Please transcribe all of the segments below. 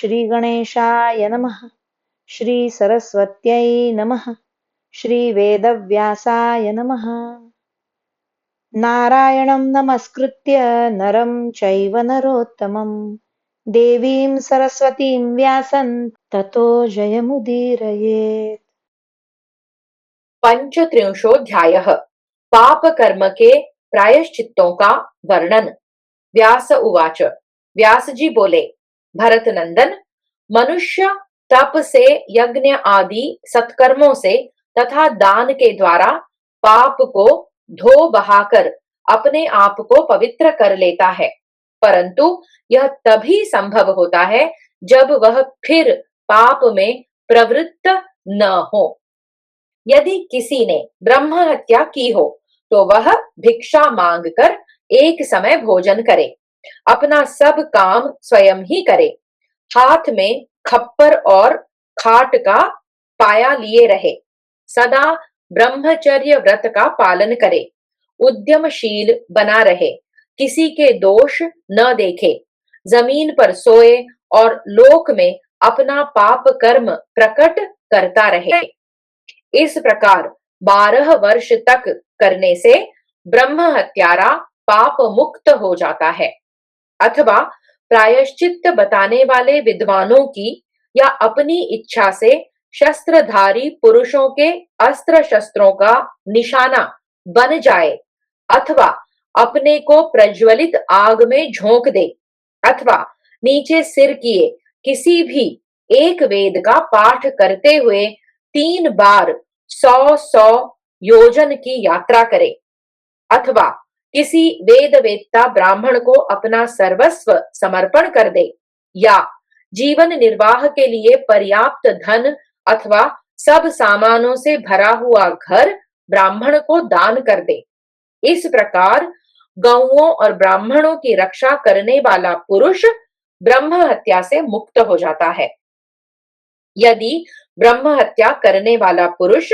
श्री गणेशाय नमः। श्री सरस्वत्यै नमः। श्री वेदव्यासाय नमः। नारायणं नमस्कृत्य नरं चैव नरोत्तमं देवीं सरस्वतीं व्यासं ततो जयमुदीरयेत्। पंचत्रिंशोऽध्यायः पाप कर्म के प्रायश्चित्तों का वर्णन। व्यास उवाच। व्यास जी बोले, भरत नंदन, मनुष्य तप से, यज्ञ आदि सत्कर्मों से तथा दान के द्वारा पाप को धो बहाकर अपने आप को पवित्र कर लेता है, परंतु यह तभी संभव होता है जब वह फिर पाप में प्रवृत्त न हो। यदि किसी ने ब्रह्म हत्या की हो तो वह भिक्षा मांगकर एक समय भोजन करे, अपना सब काम स्वयं ही करे, हाथ में खप्पर और खाट का पाया लिए रहे, सदा ब्रह्मचर्य व्रत का पालन करे, उद्यमशील बना रहे, किसी के दोष न देखे, जमीन पर सोए और लोक में अपना पाप कर्म प्रकट करता रहे। इस प्रकार 12 वर्ष तक करने से ब्रह्म हत्यारा पाप मुक्त हो जाता है। अथवा प्रायश्चित बताने वाले विद्वानों की या अपनी इच्छा से शस्त्रधारी पुरुषों के अस्त्र शस्त्रों का निशाना बन जाए, अथवा अपने को प्रज्वलित आग में झोंक दे, अथवा नीचे सिर किए किसी भी एक वेद का पाठ करते हुए 3 बार 100 योजन की यात्रा करे, अथवा किसी वेद वेत्ता ब्राह्मण को अपना सर्वस्व समर्पण कर दे, या जीवन निर्वाह के लिए पर्याप्त धन अथवा सब सामानों से भरा हुआ घर ब्राह्मण को दान कर दे। इस प्रकार गौओं और ब्राह्मणों की रक्षा करने वाला पुरुष ब्रह्म हत्या से मुक्त हो जाता है। यदि ब्रह्म हत्या करने वाला पुरुष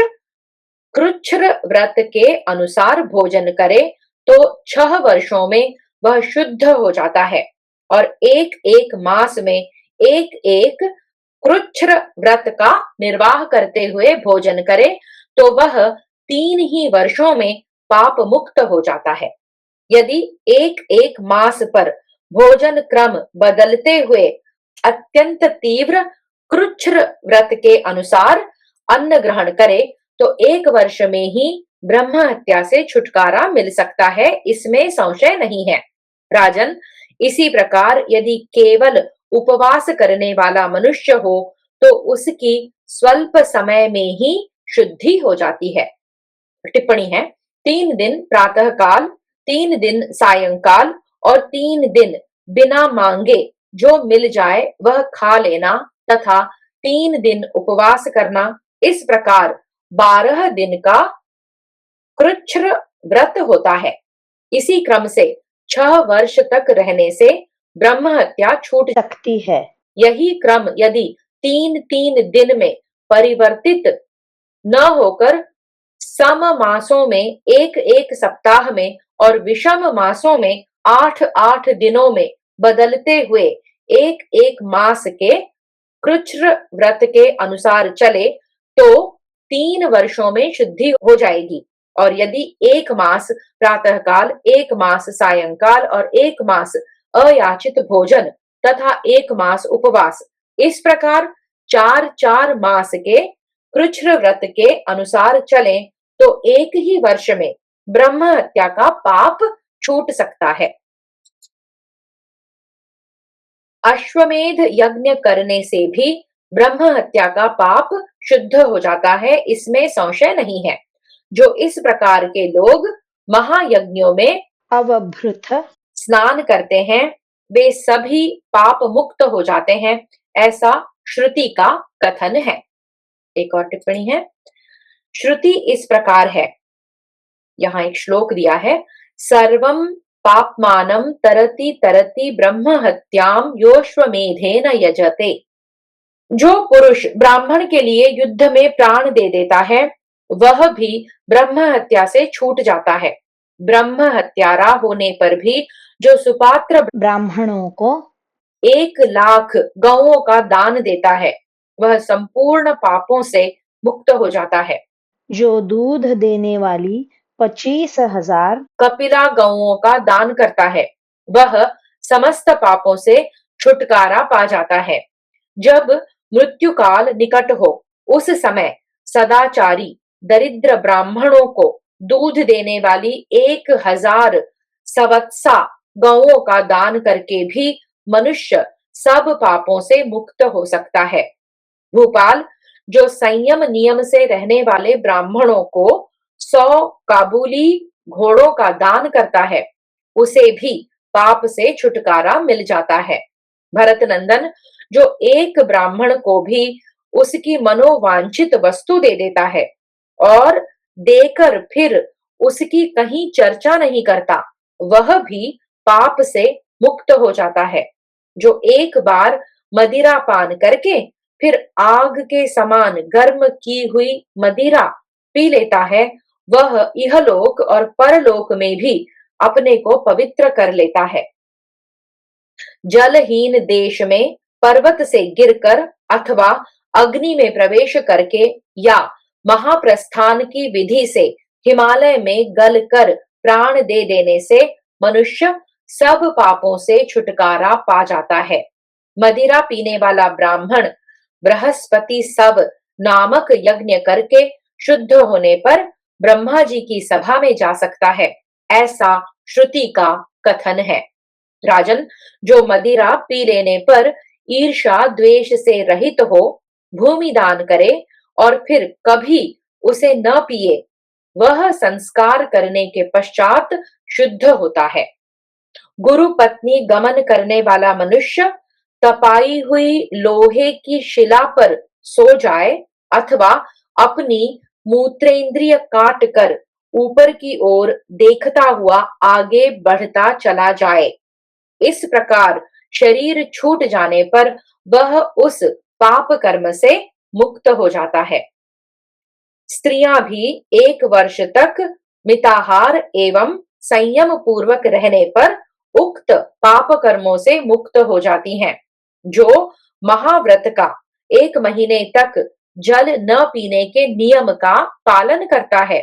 कृच्छ्र व्रत के अनुसार भोजन करे तो 6 वर्षों में वह शुद्ध हो जाता है, और एक एक मास में एक एक कृच्छ्र व्रत का निर्वाह करते हुए भोजन करे तो वह 3 ही वर्षों में पाप मुक्त हो जाता है। यदि एक एक मास पर भोजन क्रम बदलते हुए अत्यंत तीव्र कृच्छ्र व्रत के अनुसार अन्न ग्रहण करे तो 1 वर्ष में ही ब्रह्म हत्या से छुटकारा मिल सकता है, इसमें संशय नहीं है। राजन, इसी प्रकार यदि केवल उपवास करने वाला मनुष्य हो तो उसकी स्वल्प समय में ही शुद्धि हो जाती है। टिप्पणी है, 3 दिन प्रातः काल, 3 दिन सायंकाल और 3 दिन बिना मांगे जो मिल जाए वह खा लेना तथा 3 दिन उपवास करना, इस प्रकार 12 दिन का कृच्छ्र व्रत होता है। इसी क्रम से 6 वर्ष तक रहने से ब्रह्म हत्या छूट सकती है। यही क्रम यदि 3-3 दिन में परिवर्तित न होकर सम मासों में एक एक सप्ताह में और विषम मासों में 8-8 दिनों में बदलते हुए एक एक मास के कृच्छ्र व्रत के अनुसार चले तो 3 वर्षों में शुद्धि हो जाएगी। और यदि 1 मास प्रातःकाल, 1 मास सायंकाल और 1 मास अयाचित भोजन तथा 1 मास उपवास, इस प्रकार 4-4 मास के कृच्छ्र व्रत के अनुसार चले तो 1 ही वर्ष में ब्रह्म हत्या का पाप छूट सकता है। अश्वमेध यज्ञ करने से भी ब्रह्म हत्या का पाप शुद्ध हो जाता है, इसमें संशय नहीं है। जो इस प्रकार के लोग महायज्ञों में अवभृत स्नान करते हैं वे सभी पाप मुक्त हो जाते हैं, ऐसा श्रुति का कथन है। एक और टिप्पणी है, श्रुति इस प्रकार है, यहाँ एक श्लोक दिया है, सर्वम पापमानम तरति तरति ब्रह्म हत्याम योश्वमेधेन यजते। जो पुरुष ब्राह्मण के लिए युद्ध में प्राण दे देता है वह भी ब्रह्म हत्या से छूट जाता है। ब्रह्म हत्यारा होने पर भी जो सुपात्र ब्राह्मणों को 1,00,000 गौओं का दान देता है, वह संपूर्ण पापों से मुक्त हो जाता है। जो दूध देने वाली 25,000 कपिला गौओं का दान करता है, वह समस्त पापों से छुटकारा पा जाता है। जब मृत्यु काल निकट हो, उस समय सदाचारी दरिद्र ब्राह्मणों को दूध देने वाली 1,000 सवत्सा गौओं का दान करके भी मनुष्य सब पापों से मुक्त हो सकता है। भूपाल, जो संयम नियम से रहने वाले ब्राह्मणों को 100 काबुली घोड़ों का दान करता है, उसे भी पाप से छुटकारा मिल जाता है। भरत नंदन, जो एक ब्राह्मण को भी उसकी मनोवांछित वस्तु दे देता है और देकर फिर उसकी कहीं चर्चा नहीं करता, वह भी पाप से मुक्त हो जाता है। जो एक बार मदिरा पान करके फिर आग के समान गर्म की हुई मदिरा पी लेता है, वह इहलोक और परलोक में भी अपने को पवित्र कर लेता है। जलहीन देश में पर्वत से गिरकर अथवा अग्नि में प्रवेश करके या महाप्रस्थान की विधि से हिमालय में गलकर प्राण दे देने से मनुष्य सब पापों से छुटकारा पा जाता है। मदिरा पीने वाला ब्राह्मण बृहस्पति सब नामक यज्ञ करके शुद्ध होने पर ब्रह्मा जी की सभा में जा सकता है, ऐसा श्रुति का कथन है। राजन, जो मदिरा पी लेने पर ईर्ष्या द्वेष से रहित हो, भूमि दान करे और फिर कभी उसे न पिए, वह संस्कार करने के पश्चात शुद्ध होता है। गुरु पत्नी गमन करने वाला मनुष्य तपाई हुई लोहे की शिला पर सो जाए अथवा अपनी मूत्रेंद्रिय काट कर ऊपर की ओर देखता हुआ आगे बढ़ता चला जाए, इस प्रकार शरीर छूट जाने पर वह उस पाप कर्म से मुक्त हो जाता है। स्त्रियां भी 1 वर्ष तक मिताहार एवं संयम पूर्वक रहने पर उक्त पाप कर्मों से मुक्त हो जाती हैं। जो महाव्रत का 1 महीने तक जल न पीने के नियम का पालन करता है,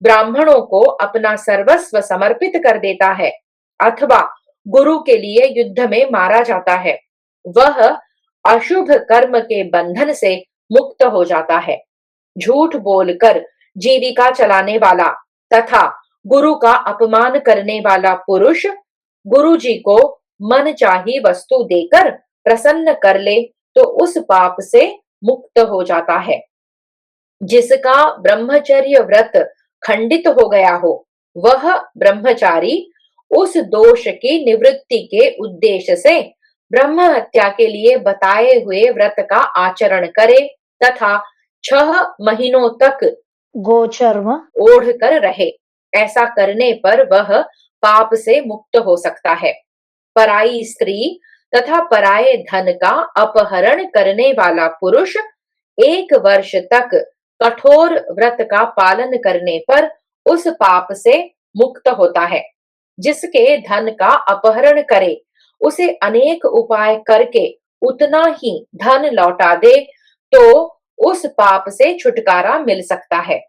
ब्राह्मणों को अपना सर्वस्व समर्पित कर देता है अथवा गुरु के लिए युद्ध में मारा जाता है, वह अशुभ कर्म के बंधन से मुक्त हो जाता है। झूठ बोलकर जीविका चलाने वाला तथा गुरु का अपमान करने वाला पुरुष गुरु जी को मनचाही वस्तु देकर प्रसन्न कर ले तो उस पाप से मुक्त हो जाता है। जिसका ब्रह्मचर्य व्रत खंडित हो गया हो, वह ब्रह्मचारी उस दोष की निवृत्ति के उद्देश्य से ब्रह्म हत्या के लिए बताए हुए व्रत का आचरण करे तथा 6 महीनों तक गोचर्म ओढ़ कर रहे। ऐसा करने पर वह पाप से मुक्त हो सकता है। पराई स्त्री तथा पराये धन का अपहरण करने वाला पुरुष 1 वर्ष तक कठोर व्रत का पालन करने पर उस पाप से मुक्त होता है। जिसके धन का अपहरण करे, उसे अनेक उपाय करके उतना ही धन लौटा दे तो उस पाप से छुटकारा मिल सकता है।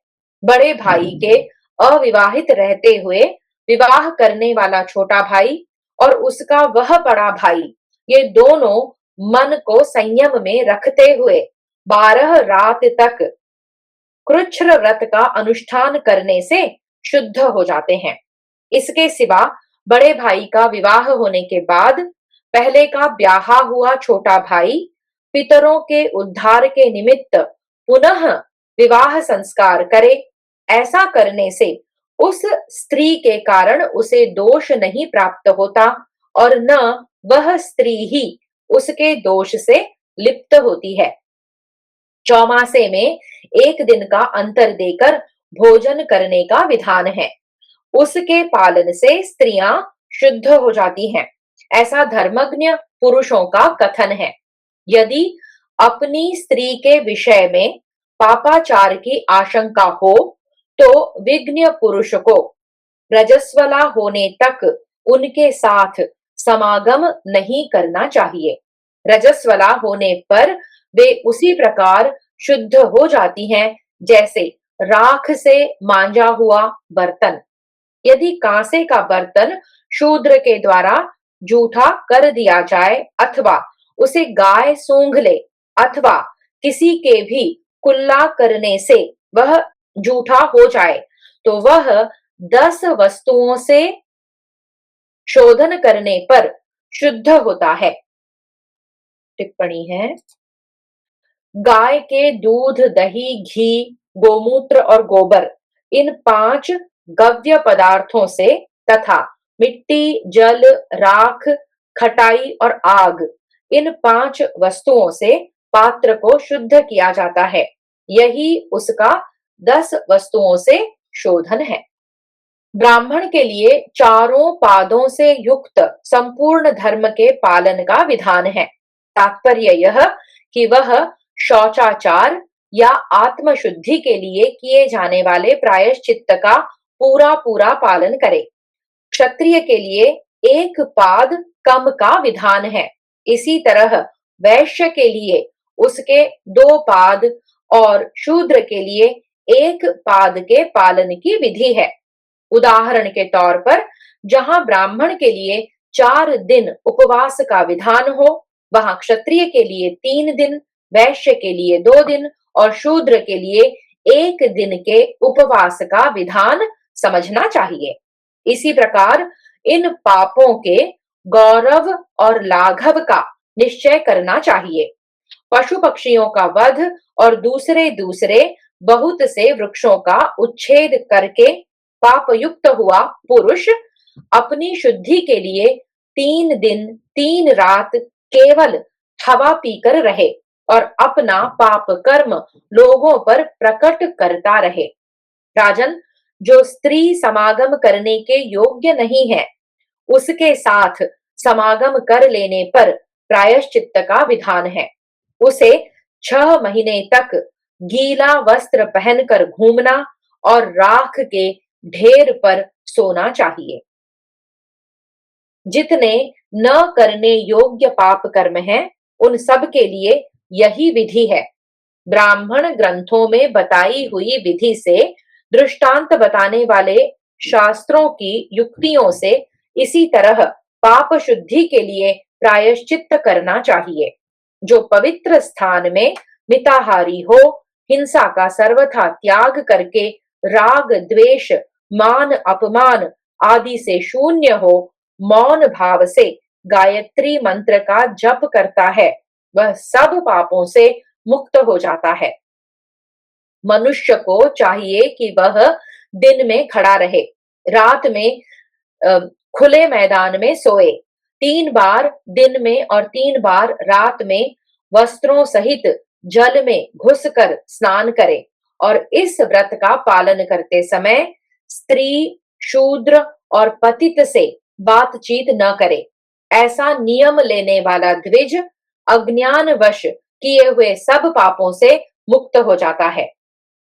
बड़े भाई के अविवाहित रहते हुए विवाह करने वाला छोटा भाई और उसका वह बड़ा भाई, ये दोनों मन को संयम में रखते हुए 12 रात तक कृच्छ्र व्रत का अनुष्ठान करने से शुद्ध हो जाते हैं। इसके सिवा बड़े भाई का विवाह होने के बाद पहले का ब्याहा हुआ छोटा भाई पितरों के उद्धार के निमित्त पुनः विवाह संस्कार करे। ऐसा करने से उस स्त्री के कारण उसे दोष नहीं प्राप्त होता और न वह स्त्री ही उसके दोष से लिप्त होती है। चौमासे में 1 दिन का अंतर देकर भोजन करने का विधान है। उसके पालन से स्त्रियां शुद्ध हो जाती हैं, ऐसा धर्मज्ञ पुरुषों का कथन है। यदि अपनी स्त्री के विषय में पापाचार की आशंका हो तो विज्ञ पुरुष को रजस्वला होने तक उनके साथ समागम नहीं करना चाहिए। रजस्वला होने पर वे उसी प्रकार शुद्ध हो जाती हैं जैसे राख से मांजा हुआ बर्तन। यदि कांसे का बर्तन शूद्र के द्वारा जूठा कर दिया जाए अथवा उसे गाय सूंघ ले अथवा किसी के भी कुल्ला करने से वह जूठा हो जाए तो वह 10 वस्तुओं से शोधन करने पर शुद्ध होता है। टिप्पणी है, गाय के दूध, दही, घी, गोमूत्र और गोबर इन 5 गव्य पदार्थों से तथा मिट्टी, जल, राख, खटाई और आग इन 5 वस्तुओं से पात्र को शुद्ध किया जाता है। यही उसका 10 वस्तुओं से शोधन है। ब्राह्मण के लिए चारों पादों से युक्त संपूर्ण धर्म के पालन का विधान है। तात्पर्य यह कि वह शौचाचार या आत्मशुद्धि के लिए किए जाने वाले प्रायश्चित्त का पूरा पूरा पालन करे। क्षत्रिय के लिए 1 पाद कम का विधान है। इसी तरह वैश्य के लिए उसके 2 पाद और शूद्र के लिए 1 पाद के पालन की विधि है। उदाहरण के तौर पर जहां ब्राह्मण के लिए 4 दिन उपवास का विधान हो, वहां क्षत्रिय के लिए 3 दिन, वैश्य के लिए 2 दिन और शूद्र के लिए 1 दिन के उपवास का विधान समझना चाहिए। इसी प्रकार इन पापों के गौरव और लाघव का निश्चय करना चाहिए। पशु पक्षियों का वध और दूसरे दूसरे बहुत से वृक्षों का उच्छेद करके पापयुक्त हुआ पुरुष अपनी शुद्धि के लिए 3 दिन 3 रात केवल हवा पीकर रहे और अपना पाप कर्म लोगों पर प्रकट करता रहे। राजन, जो स्त्री समागम करने के योग्य नहीं है, उसके साथ समागम कर लेने पर प्रायश्चित्त का विधान है। उसे 6 महीने तक गीला वस्त्र पहनकर घूमना और राख के ढेर पर सोना चाहिए। जितने न करने योग्य पाप कर्म हैं, उन सब के लिए यही विधि है। ब्राह्मण ग्रंथों में बताई हुई विधि से दृष्टांत बताने वाले शास्त्रों की युक्तियों से इसी तरह पाप शुद्धि के लिए प्रायश्चित्त करना चाहिए। जो पवित्र स्थान में मिताहारी हो, हिंसा का सर्वथा त्याग करके राग, द्वेष, मान, अपमान आदि से शून्य हो, मौन भाव से गायत्री मंत्र का जप करता है, वह सब पापों से मुक्त हो जाता है। मनुष्य को चाहिए कि वह दिन में खड़ा रहे, रात में खुले मैदान में सोए, 3 बार दिन में और 3 बार रात में वस्त्रों सहित जल में घुसकर स्नान करे और इस व्रत का पालन करते समय स्त्री, शूद्र और पतित से बातचीत न करे। ऐसा नियम लेने वाला द्विज अज्ञानवश किए हुए सब पापों से मुक्त हो जाता है।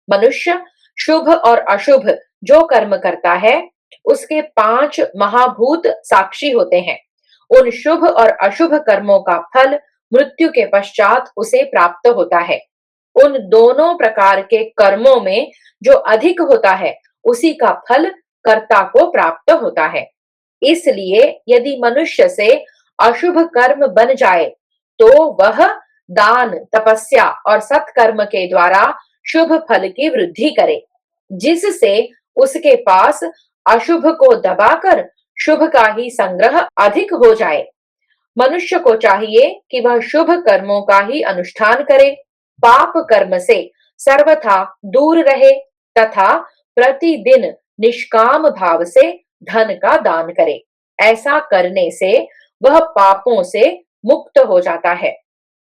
मनुष्य शुभ और अशुभ जो कर्म करता है, उसके 5 महाभूत साक्षी होते हैं। उन शुभ और अशुभ कर्मों का फल मृत्यु के पश्चात उसे प्राप्त होता है। उन दोनों प्रकार के कर्मों में जो अधिक होता है, उसी का फल कर्ता को प्राप्त होता है। इसलिए यदि मनुष्य से अशुभ कर्म बन जाए, तो वह दान, तपस्या और सत्कर्म के द्वारा शुभ फल की वृद्धि करे, जिससे उसके पास अशुभ को दबाकर शुभ का ही संग्रह अधिक हो जाए। मनुष्य को चाहिए कि वह शुभ कर्मों का ही अनुष्ठान करे, पाप कर्म से सर्वथा दूर रहे तथा प्रतिदिन निष्काम भाव से धन का दान करे। ऐसा करने से वह पापों से मुक्त हो जाता है।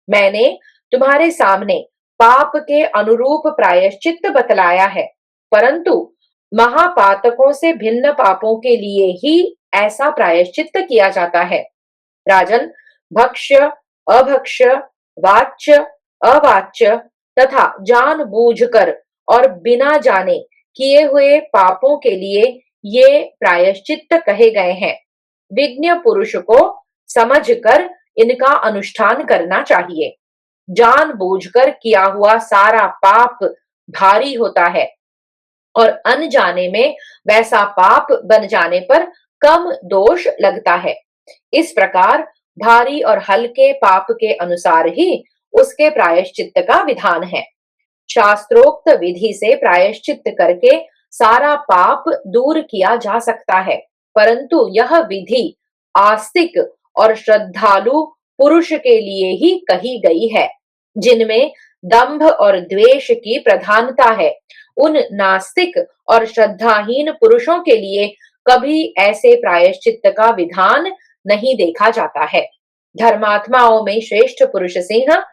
मैंने तुम्हारे सामने पाप के अनुरूप प्रायश्चित्त बतलाया है, परंतु महापातकों से भिन्न पापों के लिए ही ऐसा प्रायश्चित्त किया जाता है। राजन, भक्ष्य, अभक्ष्य, वाच्य, अवाच्य तथा जानबूझकर और बिना जाने किए हुए पापों के लिए ये प्रायश्चित्त कहे गए हैं। विज्ञ पुरुष को समझकर इनका अनुष्ठान करना चाहिए। जानबूझकर किया हुआ सारा पाप भारी होता है और अनजाने में वैसा पाप बन जाने पर कम दोष लगता है। इस प्रकार भारी और हल्के पाप के अनुसार ही उसके प्रायश्चित्त का विधान है। शास्त्रोक्त विधि से प्रायश्चित्त करके सारा पाप दूर किया जा सकता है, परंतु यह विधि आस्तिक और श्रद्धालु पुरुष के लिए ही कही गई है, जिनमें दंभ और द्वेष की प्रधानता है। उन नास्तिक और श्रद्धाहीन पुरुषों के लिए कभी ऐसे प्रायश्चित्त का विधान नहीं देखा जाता है। धर्मात्माओं में श्रेष्ठ पुरुष सिंह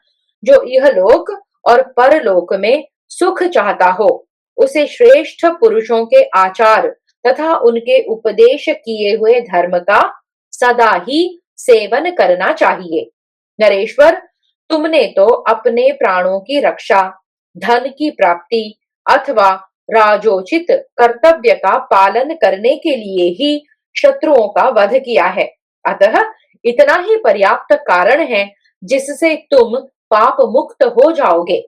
जो यह लोक और परलोक में सुख चाहता हो, उसे श्रेष्ठ पुरुषों के आचार तथा उनके उपदेश किए हुए धर्म का सदा ही सेवन करना चाहिए। नरेश्वर, तुमने तो अपने प्राणों की रक्षा, धन की प्राप्ति अथवा राजोचित कर्तव्य का पालन करने के लिए ही शत्रुओं का वध किया है। अतः इतना ही पर्याप्त कारण है जिससे तुम पाप मुक्त हो जाओगे।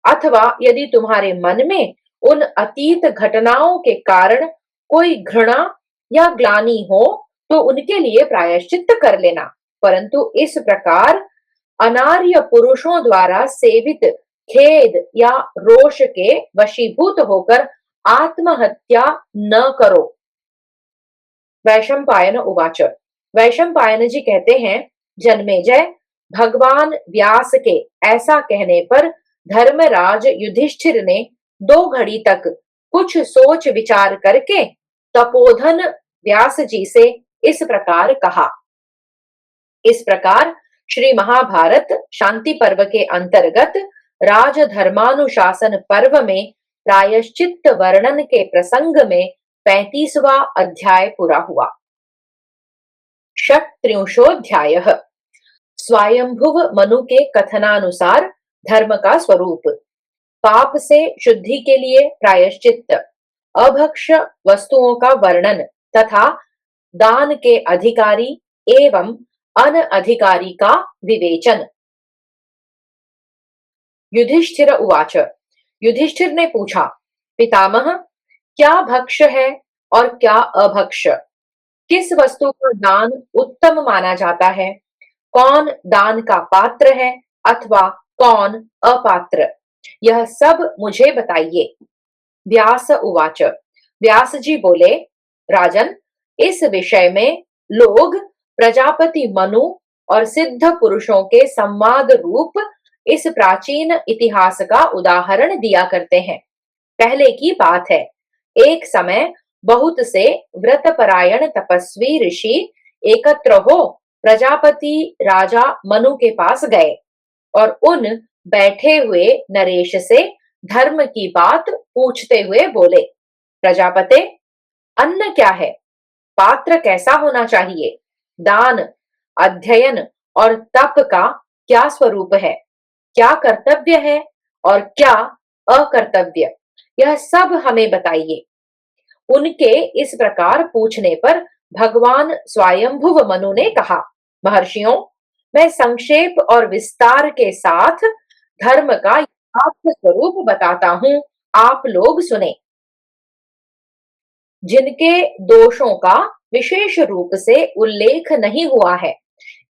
अथवा यदि तुम्हारे मन में उन अतीत घटनाओं के कारण कोई घृणा या ग्लानि हो तो उनके लिए प्रायश्चित्त कर लेना, परंतु इस प्रकार अनार्य पुरुषों द्वारा सेवित खेद या रोष के वशीभूत होकर आत्महत्या न करो। वैशंपायन उवाच। वैशंपायन जी कहते हैं, जन्मेजय, भगवान व्यास के ऐसा कहने पर धर्मराज युधिष्ठिर ने 2 घड़ी तक कुछ सोच विचार करके तपोधन व्यास जी से इस प्रकार कहा। इस प्रकार श्री महाभारत शांति पर्व के अंतर्गत राजधर्मानुशासन पर्व में प्रायश्चित्त वर्णन के प्रसंग में 35वां अध्याय पूरा हुआ। षट्त्रिंशोऽध्यायः। स्वयंभुव मनु के कथनानुसार धर्म का स्वरूप, पाप से शुद्धि के लिए प्रायश्चित्त, अभक्ष्य वस्तुओं का वर्णन तथा दान के अधिकारी एवं अनअधिकारी का विवेचन। युधिष्ठिर उवाच। युधिष्ठिर ने पूछा, पितामह, क्या भक्ष्य है और क्या अभक्ष्य? किस वस्तु का दान उत्तम माना जाता है? कौन दान का पात्र है अथवा कौन अपात्र? यह सब मुझे बताइए। व्यास उवाच। व्यास जी बोले, राजन, इस विषय में लोग प्रजापति मनु और सिद्ध पुरुषों के संवाद रूप इस प्राचीन इतिहास का उदाहरण दिया करते हैं। पहले की बात है, एक समय बहुत से व्रतपरायण तपस्वी ऋषि एकत्र हो प्रजापति राजा मनु के पास गए और उन बैठे हुए नरेश से धर्म की बात पूछते हुए बोले, प्रजापते, अन्न क्या है? पात्र कैसा होना चाहिए? दान, अध्ययन और तप का क्या स्वरूप है? क्या कर्तव्य है और क्या अकर्तव्य? यह सब हमें बताइए। उनके इस प्रकार पूछने पर भगवान स्वयंभुव मनु ने कहा, महर्षियों, मैं संक्षेप और विस्तार के साथ धर्म का यथार्थ स्वरूप बताता हूं, आप लोग सुने। जिनके दोषों का विशेष रूप से उल्लेख नहीं हुआ है,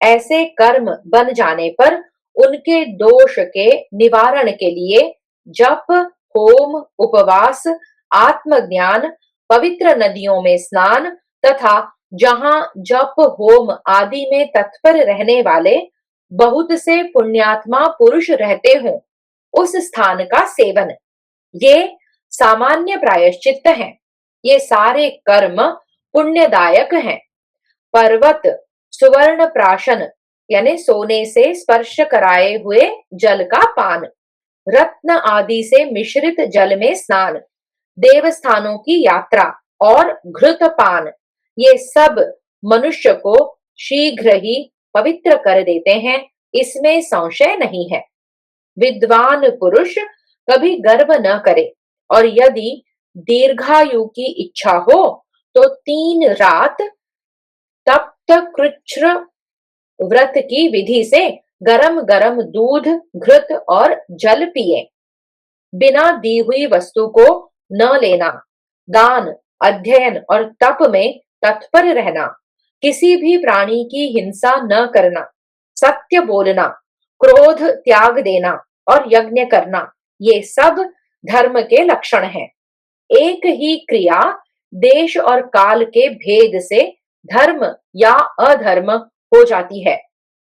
ऐसे कर्म बन जाने पर उनके दोष के निवारण के लिए जप, होम, उपवास, आत्मज्ञान, पवित्र नदियों में स्नान तथा जहां जप होम आदि में तत्पर रहने वाले बहुत से पुण्यात्मा पुरुष रहते हों, उस स्थान का सेवन, ये सामान्य प्रायश्चित्त हैं। ये सारे कर्म पुण्यदायक हैं। पर्वत, सुवर्ण प्राशन यानी सोने से स्पर्श कराए हुए जल का पान, रत्न आदि से मिश्रित जल में स्नान, देवस्थानों की यात्रा और घृत पान, ये सब मनुष्य को शीघ्र ही पवित्र कर देते हैं, इसमें संशय नहीं है। विद्वान पुरुष कभी गर्व न करे और यदि दीर्घायु की इच्छा हो तो 3 रात तप्त कृच्छ्र व्रत की विधि से गरम गरम दूध, घृत और जल पिए। बिना दी हुई वस्तु को न लेना, दान, अध्ययन और तप में तत्पर रहना, किसी भी प्राणी की हिंसा न करना, सत्य बोलना, क्रोध त्याग देना और यज्ञ करना, ये सब धर्म के लक्षण हैं। एक ही क्रिया देश और काल के भेद से धर्म या अधर्म हो जाती है।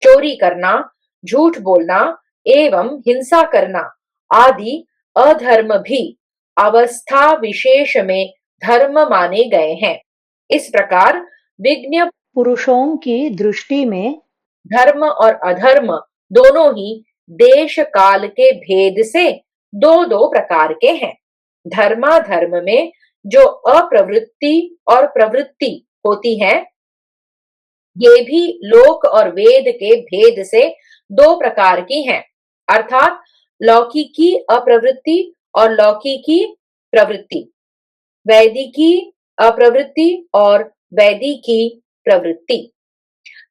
चोरी करना, झूठ बोलना एवं हिंसा करना आदि अधर्म भी अवस्था विशेष में धर्म माने गए हैं। इस प्रकार विज्ञ पुरुषों की दृष्टि में धर्म और अधर्म दोनों ही देश काल के भेद से दो दो प्रकार के हैं। धर्माधर्म में जो अप्रवृत्ति और प्रवृत्ति होती है, ये भी लोक और वेद के भेद से दो प्रकार की हैं, अर्थात लौकिकी अप्रवृत्ति और लौकिकी प्रवृत्ति, वैदिकी अप्रवृत्ति और वैदिकी प्रवृत्ति।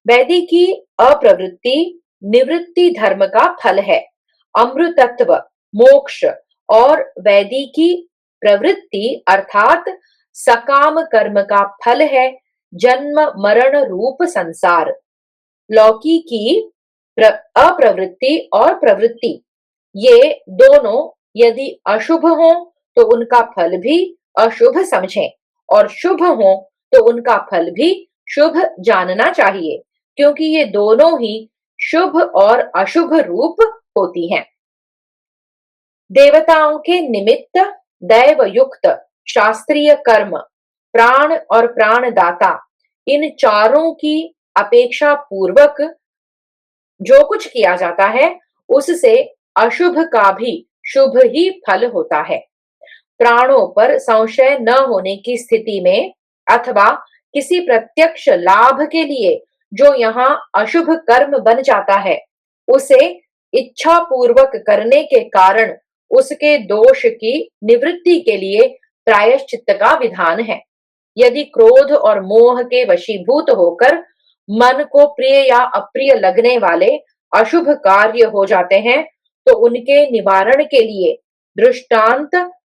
वैदिकी अप्रवृत्ति निवृत्ति धर्म का फल है, अमृतत्व, मोक्ष, और वैदिकी प्रवृत्ति अर्थात सकाम कर्म का फल है, जन्म मरण रूप संसार। लौकिकी अप्रवृत्ति और प्रवृत्ति ये दोनों यदि अशुभ हो तो उनका फल भी अशुभ समझें, और शुभ हो तो उनका फल भी शुभ जानना चाहिए, क्योंकि ये दोनों ही शुभ और अशुभ रूप होती हैं। देवताओं के निमित्त दैव युक्त शास्त्रीय कर्म, प्राण और प्राणदाता, इन चारों की अपेक्षा पूर्वक जो कुछ किया जाता है उससे अशुभ का भी शुभ ही फल होता है। प्राणों पर संशय न होने की स्थिति में अथवा किसी प्रत्यक्ष लाभ के लिए जो यहाँ अशुभ कर्म बन जाता है, उसे इच्छा पूर्वक करने के कारण उसके दोष की निवृत्ति के लिए प्रायश्चित्त का विधान है। यदि क्रोध और मोह के वशीभूत होकर मन को प्रिय या अप्रिय लगने वाले अशुभ कार्य हो जाते हैं, तो उनके निवारण के लिए दृष्टांत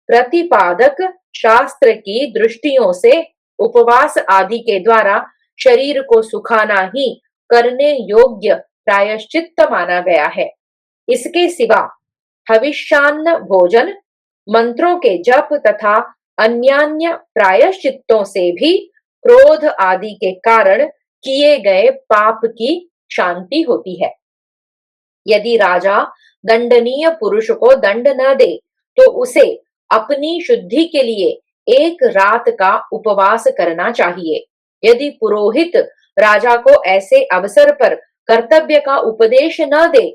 प्रतिपादक शास्त्र की दृष्टियों से उपवास आदि के द्वारा शरीर को सुखाना ही करने योग्य प्रायश्चित्त माना गया है। इसके सिवा हविष्यान्न भोजन, मंत्रों के जप तथा अन्यान्य प्रायश्चित्तों से भी क्रोध आदि के कारण किए गए पाप की शांति होती है। यदि राजा दंडनीय पुरुष को दंड न दे तो उसे अपनी शुद्धि के लिए एक रात का उपवास करना चाहिए। यदि पुरोहित राजा को ऐसे अवसर पर कर्तव्य का उपदेश न दे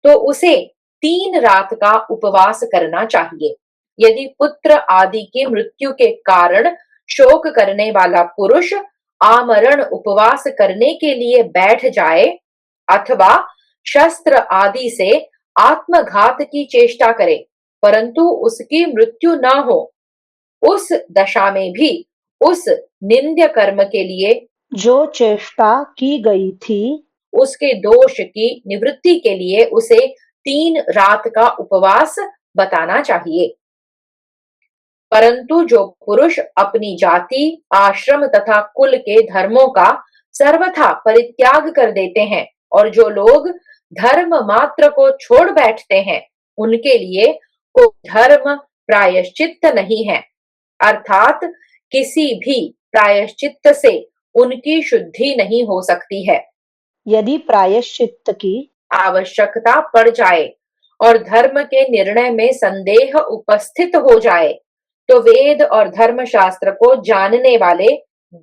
तो उसे 3 रात का उपवास करना चाहिए। यदि पुत्र आदि की मृत्यु के कारण शोक करने वाला पुरुष आमरण उपवास करने के लिए बैठ जाए अथवा शस्त्र आदि से आत्मघात की चेष्टा करे परंतु उसकी मृत्यु न हो, उस दशा में भी उस निंद्य कर्म के लिए जो चेष्टा की गई थी उसके दोष की निवृत्ति के लिए उसे 3 रात का उपवास बताना चाहिए। परंतु जो पुरुष अपनी जाति, आश्रम तथा कुल के धर्मों का सर्वथा परित्याग कर देते हैं और जो लोग धर्म मात्र को छोड़ बैठते हैं, उनके लिए कोई धर्म प्रायश्चित्त नहीं है, अर्थात किसी भी प्रायश्चित्त से उनकी शुद्धि नहीं हो सकती है। यदि प्रायश्चित्त की आवश्यकता पड़ जाए और धर्म के निर्णय में संदेह उपस्थित हो जाए तो वेद और धर्मशास्त्र को जानने वाले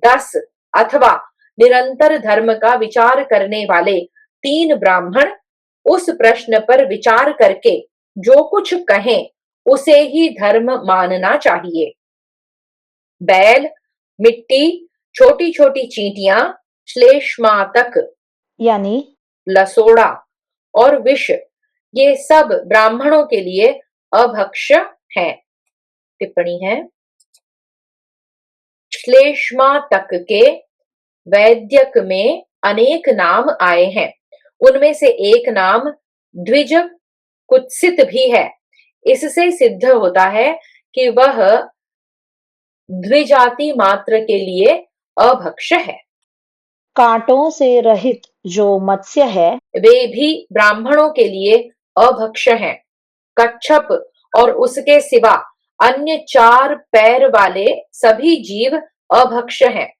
10 अथवा निरंतर धर्म का विचार करने वाले 3 ब्राह्मण उस प्रश्न पर विचार करके जो कुछ कहें उसे ही धर्म मानना चाहिए। बैल, मिट्टी, छोटी छोटी चींटियां, श्लेष्मातक यानी लसोड़ा और विष, ये सब ब्राह्मणों के लिए अभक्ष्य हैं। टिप्पणी है, श्लेष्मातक के वैद्यक में अनेक नाम आए हैं। उनमें से एक नाम द्विज कुत्सित भी है। इससे सिद्ध होता है कि वह द्विजाति मात्र के लिए अभक्ष्य है। कांटों से रहित जो मत्स्य है, वे भी ब्राह्मणों के लिए अभक्ष्य हैं। कच्छप और उसके सिवा अन्य 4 पैर वाले सभी जीव अभक्ष्य हैं।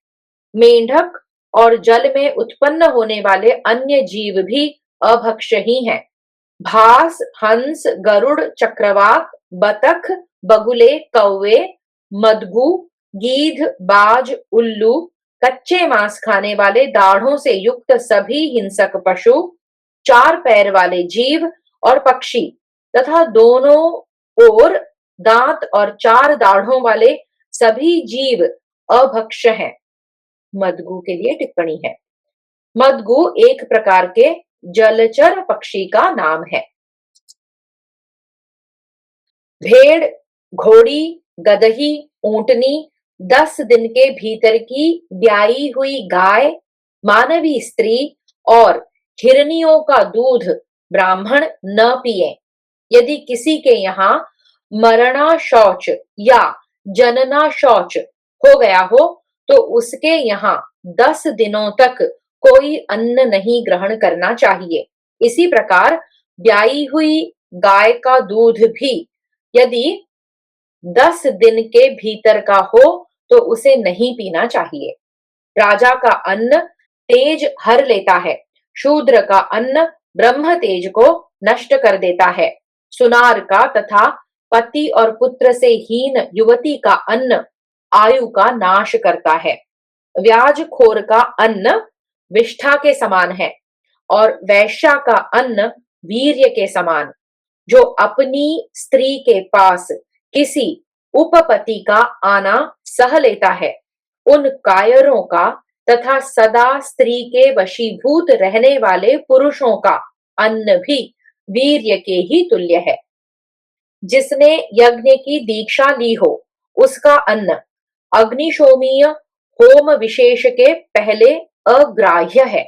मेंढक और जल में उत्पन्न होने वाले अन्य जीव भी अभक्ष्य ही हैं। भास, हंस, गरुड़, चक्रवाक, बतख, बगुले, कौवे, मदगु, गीध, बाज, उल्लू, कच्चे मांस खाने वाले दाढ़ों से युक्त सभी हिंसक पशु, 4 पैर वाले जीव और पक्षी तथा दोनों ओर दांत और 4 दाढ़ों वाले सभी जीव अभक्ष्य हैं। मदगु के लिए टिप्पणी है। मदगु एक प्रकार के जलचर पक्षी का नाम है। भेड़, घोड़ी, गदही, ऊंटनी, 10 दिन के भीतर की ब्याई हुई गाय, मानवी स्त्री और हिरनियों का दूध ब्राह्मण न पिए। यदि किसी के यहाँ मरणा शौच या जनना शौच हो गया हो तो उसके यहाँ 10 दिनों तक कोई अन्न नहीं ग्रहण करना चाहिए। इसी प्रकार ब्याई हुई गाय का दूध भी यदि 10 दिन के भीतर का हो तो उसे नहीं पीना चाहिए। राजा का अन्न तेज हर लेता है। शूद्र का अन्न ब्रह्म तेज को नष्ट कर देता है। सुनार का तथा पति और पुत्र से हीन युवती का अन्न आयु का नाश करता है। व्याजखोर का अन्न विष्ठा के समान है और वैश्या का अन्न वीर्य के समान। जो अपनी स्त्री के पास किसी उपपति का आना सह लेता है, उन कायरों का तथा सदा स्त्री के वशीभूत रहने वाले पुरुषों का अन्न भी वीर्य के ही तुल्य है। जिसने यज्ञ की दीक्षा ली हो उसका अन्न अग्निशोमीय होम विशेष के पहले अग्राह्य है।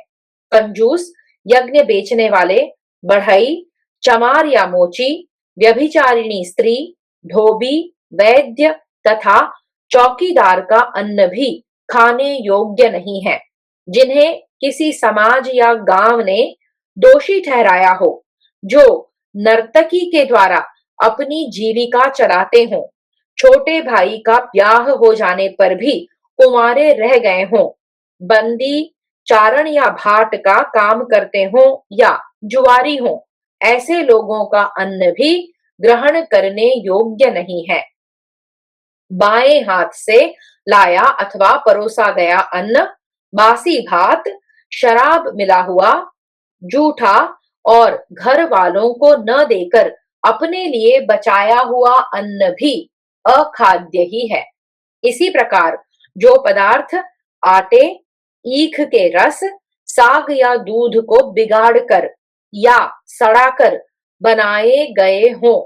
कंजूस, यज्ञ बेचने वाले, बढ़ई, चमार या मोची, व्यभिचारिणी स्त्री, धोबी, वैद्य तथा चौकीदार का अन्न भी खाने योग्य नहीं है। जिन्हें किसी समाज या गांव ने दोषी ठहराया हो, जो नर्तकी के द्वारा अपनी जीविका चलाते हों, छोटे भाई का ब्याह हो जाने पर भी कुंवारे रह गए हों, बंदी, चारण या भाट का काम करते हों या जुआरी हों, ऐसे लोगों का अन्न भी ग्रहण करने योग्य नहीं है। बाएं हाथ से लाया अथवा परोसा गया अन्न, बासी भात, शराब मिला हुआ, जूठा और घर वालों को न देकर अपने लिए बचाया हुआ अन्न भी अखाद्य ही है। इसी प्रकार जो पदार्थ आटे, ईख के रस, साग या दूध को बिगाड़कर या सड़ाकर बनाए गए हों,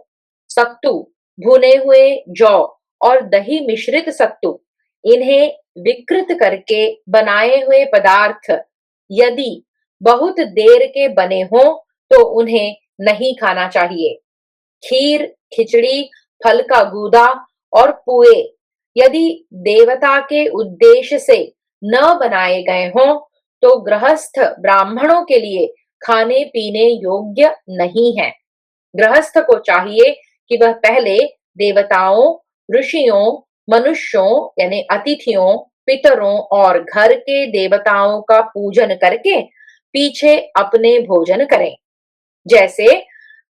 सत्तू, भुने हुए जौ और दही मिश्रित सत्तू, इन्हें विकृत करके बनाए हुए पदार्थ यदि बहुत देर के बने हों तो उन्हें नहीं खाना चाहिए। खीर, खिचड़ी, फल का गूदा और पुए यदि देवता के उद्देश्य से न बनाए गए हों तो गृहस्थ ब्राह्मणों के लिए खाने पीने योग्य नहीं है। गृहस्थ को चाहिए कि वह पहले देवताओं, ऋषियों, मनुष्यों यानी अतिथियों, पितरों और घर के देवताओं का पूजन करके पीछे अपने भोजन करें। जैसे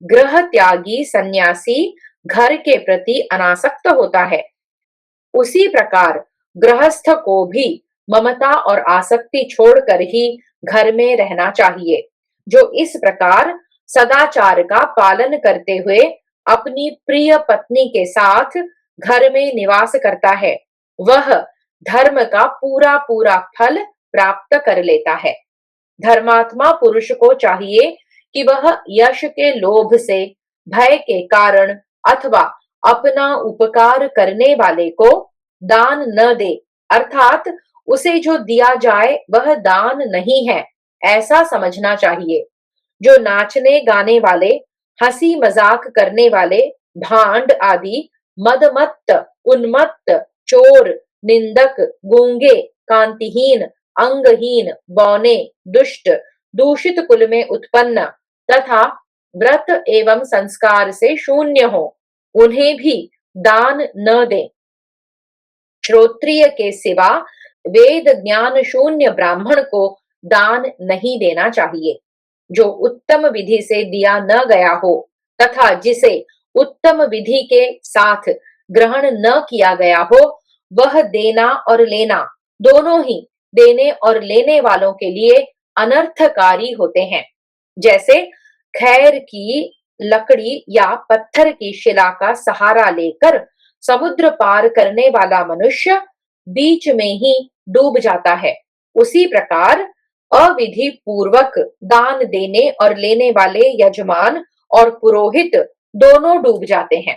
गृह त्यागी सन्यासी घर के प्रति अनासक्त होता है, उसी प्रकार गृहस्थ को भी ममता और आसक्ति छोड़कर ही घर में रहना चाहिए। जो इस प्रकार सदाचार का पालन करते हुए अपनी प्रिय पत्नी के साथ घर में निवास करता है, वह धर्म का पूरा पूरा फल प्राप्त कर लेता है। धर्मात्मा पुरुष को चाहिए कि वह यश के लोभ से, भय के कारण अथवा अपना उपकार करने वाले को दान न दे, अर्थात उसे जो दिया जाए वह दान नहीं है, ऐसा समझना चाहिए। जो नाचने गाने वाले, हंसी मजाक करने वाले, भांड आदि, मदमत्त, उन्मत्त, चोर, निंदक, गूंगे, कांतिहीन, अंगहीन, बौने, दुष्ट, दूषित कुल में उत्पन्न तथा व्रत एवं संस्कार से शून्य हो, उन्हें भी दान न दें। श्रोत्रिय के सिवा वेद ज्ञान शून्य ब्राह्मण को दान नहीं देना चाहिए। जो उत्तम विधि से दिया न गया हो तथा जिसे उत्तम विधि के साथ ग्रहण न किया गया हो, वह देना और लेना दोनों ही देने और लेने वालों के लिए अनर्थकारी होते हैं। जैसे खैर की लकड़ी या पत्थर की शिला का सहारा लेकर समुद्र पार करने वाला मनुष्य बीच में ही डूब जाता है, उसी प्रकार अविधि पूर्वक दान देने और लेने वाले यजमान और पुरोहित दोनों डूब जाते हैं।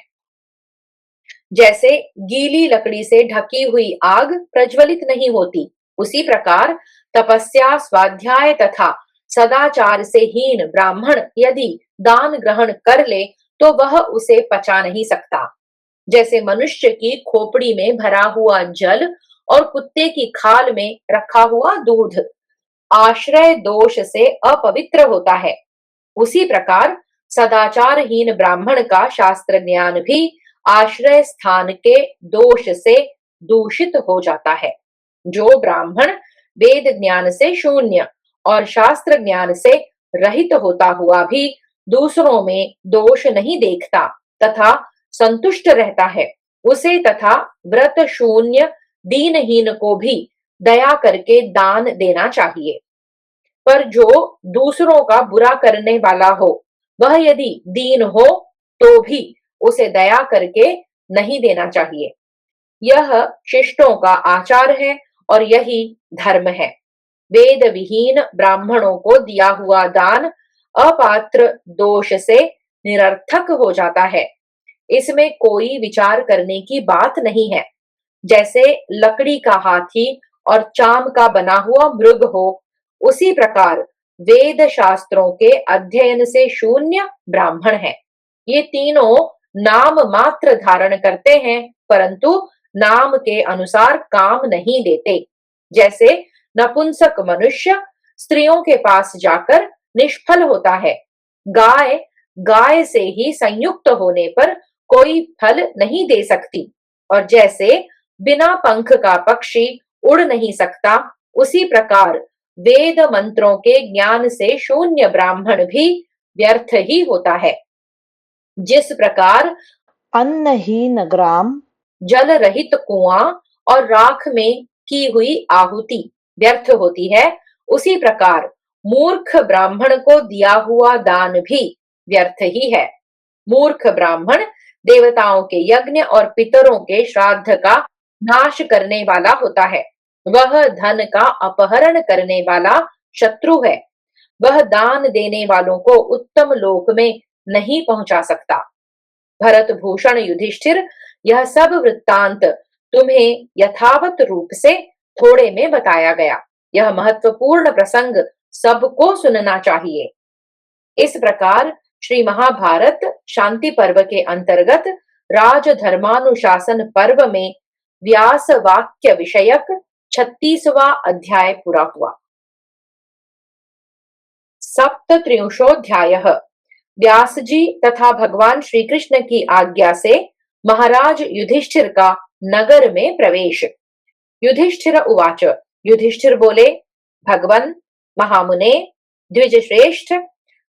जैसे गीली लकड़ी से ढकी हुई आग प्रज्वलित नहीं होती, उसी प्रकार तपस्या, स्वाध्याय तथा सदाचार से हीन ब्राह्मण यदि दान ग्रहण कर ले तो वह उसे पचा नहीं सकता। जैसे मनुष्य की खोपड़ी में भरा हुआ जल और कुत्ते की खाल में रखा हुआ दूध आश्रय दोष से अपवित्र होता है, उसी प्रकार सदाचारहीन ब्राह्मण का शास्त्र ज्ञान भी आश्रय स्थान के दोष से दूषित हो जाता है। जो ब्राह्मण वेद ज्ञान से शून्य और शास्त्र ज्ञान से रहित होता हुआ भी दूसरों में दोष नहीं देखता तथा संतुष्ट रहता है, उसे तथा व्रत शून्य दीनहीन को भी दया करके दान देना चाहिए। पर जो दूसरों का बुरा करने वाला हो, वह यदि दीन हो तो भी उसे दया करके नहीं देना चाहिए। यह शिष्टों का आचार है और यही धर्म है। वेद विहीन ब्राह्मणों को दिया हुआ दान अपात्र दोष से निरर्थक हो जाता है। इसमें कोई विचार करने की बात नहीं है। जैसे लकड़ी का हाथी और चाम का बना हुआ मृग हो, उसी प्रकार वेद शास्त्रों के अध्ययन से शून्य ब्राह्मण है। ये तीनों नाम मात्र धारण करते हैं, परंतु नाम के अनुसार काम नहीं देते। जैसे नपुंसक मनुष्य स्त्रियों के पास जाकर निष्फल होता है, गाय गाय से ही संयुक्त होने पर कोई फल नहीं दे सकती, और जैसे बिना पंख का पक्षी उड़ नहीं सकता, उसी प्रकार वेद मंत्रों के ज्ञान से शून्य ब्राह्मण भी व्यर्थ ही होता है। जिस प्रकार अन्नहीन ग्राम, जल रहित कुआं और राख में की हुई आहुति व्यर्थ होती है, उसी प्रकार मूर्ख ब्राह्मण को दिया हुआ दान भी व्यर्थ ही है। मूर्ख ब्राह्मण देवताओं के यज्ञ और पितरों के श्राद्ध का नाश करने वाला होता है। वह धन का अपहरण करने वाला शत्रु है। वह दान देने वालों को उत्तम लोक में नहीं पहुंचा सकता। भरत भूषण युधिष्ठिर, यह सब वृत्तांत तुम्हें यथावत रूप से थोड़े में बताया गया। यह महत्वपूर्ण प्रसंग सबको सुनना चाहिए। इस प्रकार श्री महाभारत शांति पर्व के अंतर्गत राजधर्मानुशासन पर्व में व्यास वाक्य विषयक 36वां अध्याय पूरा हुआ। सप्तत्रिंशोऽध्यायः। व्यास जी तथा भगवान श्री कृष्ण की आज्ञा से महाराज युधिष्ठिर का नगर में प्रवेश। युधिष्ठिर उवाच, युधिष्ठिर बोले, भगवन महामुने द्विज श्रेष्ठ,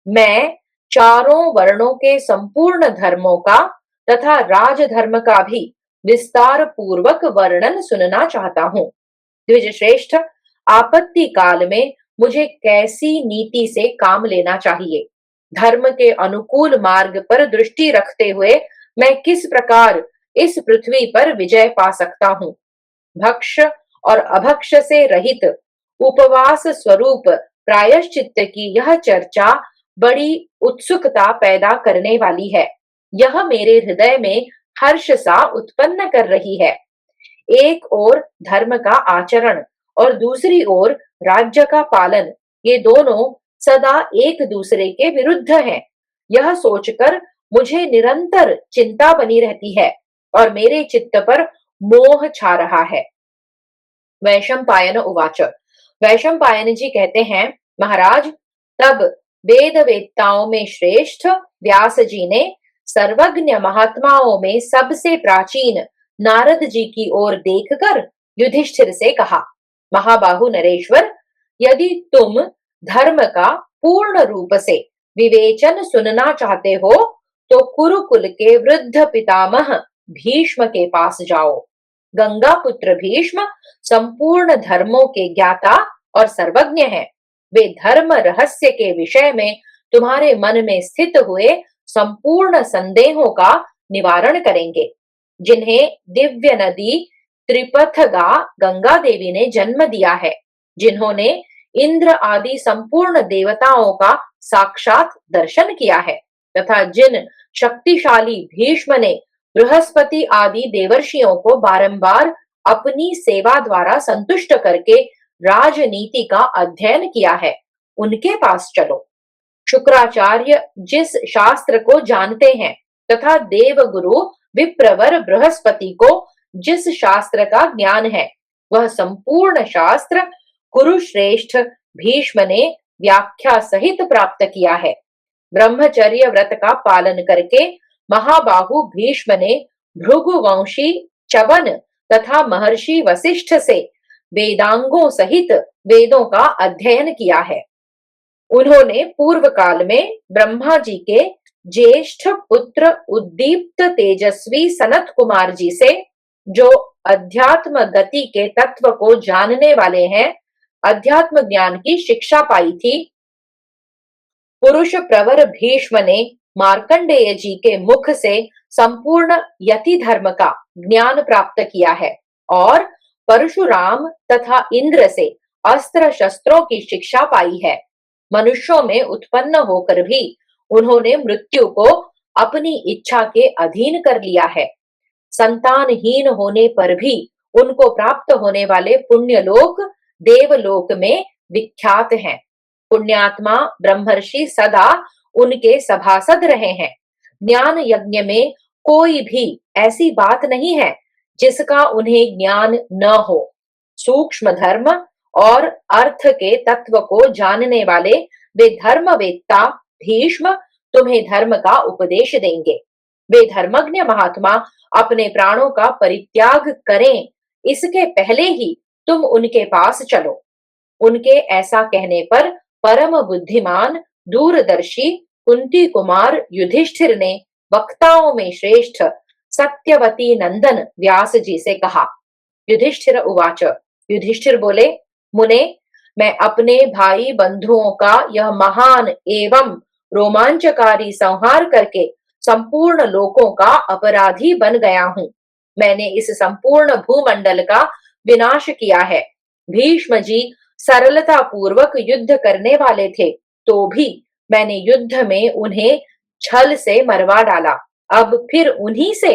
मैं चारों वर्णों के संपूर्ण धर्मों का तथा राजधर्म का भी विस्तार पूर्वक वर्णन सुनना चाहता हूँ। द्विज श्रेष्ठ, आपत्ति काल में मुझे कैसी नीति से काम लेना चाहिए? धर्म के अनुकूल मार्ग पर दृष्टि रखते हुए मैं किस प्रकार इस पृथ्वी पर विजय पा सकता हूँ? भक्ष और अभक्ष से रहित उपवास स्वरूप प्रायश्चित्त की यह चर्चा बड़ी उत्सुकता पैदा करने वाली है। यह मेरे हृदय में हर्ष सा उत्पन्न कर रही है। एक ओर धर्म का आचरण और दूसरी ओर राज्य का पालन, ये दोनों सदा एक दूसरे के विरुद्ध हैं। यह सोचकर मुझे निरंतर चिंता बनी रहती है और मेरे चित्त पर मोह छा रहा है। वैशंपायन उवाच। वैशंपायन जी कहते हैं, महाराज, तब वेद वेत्ताओं में श्रेष्ठ व्यास जी ने सर्वज्ञ महात्माओं में सबसे प्राचीन नारद जी की ओर देखकर युधिष्ठिर से कहा, महाबाहु नरेश्वर, यदि तुम धर्म का पूर्ण रूप से विवेचन सुनना चाहते हो तो कुरुकुल के वृद्ध पितामह भीष्म के पास जाओ। गंगा पुत्र भीष्म संपूर्ण धर्मों के ज्ञाता और सर्वज्ञ हैं। वे धर्म रहस्य के विषय में तुम्हारे मन में स्थित हुए संपूर्ण संदेहों का निवारण करेंगे। जिन्हें दिव्य नदी त्रिपथगा गंगा देवी ने जन्म दिया है, जिन्होंने इंद्र आदि संपूर्ण देवताओं का साक्षात दर्शन किया है, तथा जिन शक्तिशाली भीष्म ने बृहस्पति आदि देवर्षियों को बारंबार अपनी सेवा द्वारा संतुष्ट करके राजनीति का अध्ययन किया है, उनके पास चलो। शुक्राचार्य जिस शास्त्र को जानते हैं तथा देवगुरु विप्रवर बृहस्पति को जिस शास्त्र का ज्ञान है, वह संपूर्ण शास्त्र कुरुश्रेष्ठ भीष्म ने व्याख्या सहित प्राप्त किया है। ब्रह्मचर्य व्रत का पालन करके महाबाहु भीष्म ने भृगुवंशी च्यवन तथा महर्षि वशिष्ठ से वेदांगों सहित वेदों का अध्ययन किया है। उन्होंने पूर्व काल में ब्रह्मा जी के ज्येष्ठ पुत्र उद्दीप्त तेजस्वी सनत कुमार जी से, जो अध्यात्म गति के तत्व को जानने वाले हैं, अध्यात्म ज्ञान की शिक्षा पाई थी। पुरुष प्रवर भीष्म ने मार्कंडेय जी के मुख से संपूर्ण यति धर्म का ज्ञान प्राप्त किया है और परशुराम तथा इंद्र से अस्त्र शस्त्रों की शिक्षा पाई है। मनुष्यों में उत्पन्न होकर भी उन्होंने मृत्यु को अपनी इच्छा के अधीन कर लिया है। संतानहीन होने पर भी उनको प्राप्त होने वाले पुण्यलोक देवलोक में विख्यात हैं। पुण्यात्मा ब्रह्मर्षि सदा उनके सभासद रहे हैं। ज्ञान यज्ञ में कोई भी ऐसी बात नहीं है जिसका उन्हें ज्ञान न हो। सूक्ष्म धर्म और अर्थ के तत्व को जानने वाले वे धर्मवेत्ता भीष्म तुम्हें धर्म का उपदेश देंगे। वे धर्मज्ञ महात्मा अपने प्राणों का परित्याग करें, इसके पहले ही तुम उनके पास चलो। उनके ऐसा कहने पर परम बुद्धिमान दूरदर्शी कुंती कुमार युधिष्ठिर ने वक्ताओं में श्रेष्ठ सत्यवती नंदन व्यास जी से कहा। युधिष्ठिर उवाच। युधिष्ठिर बोले, मुने, मैं अपने भाई बंधुओं का यह महान एवं रोमांचकारी संहार करके संपूर्ण लोकों का अपराधी बन गया हूँ। मैंने इस संपूर्ण भूमंडल का विनाश किया है। भीष्म जी सरलता पूर्वक युद्ध करने वाले थे, तो भी मैंने युद्ध में उन्हें छल से मरवा डाला। अब फिर उन्हीं से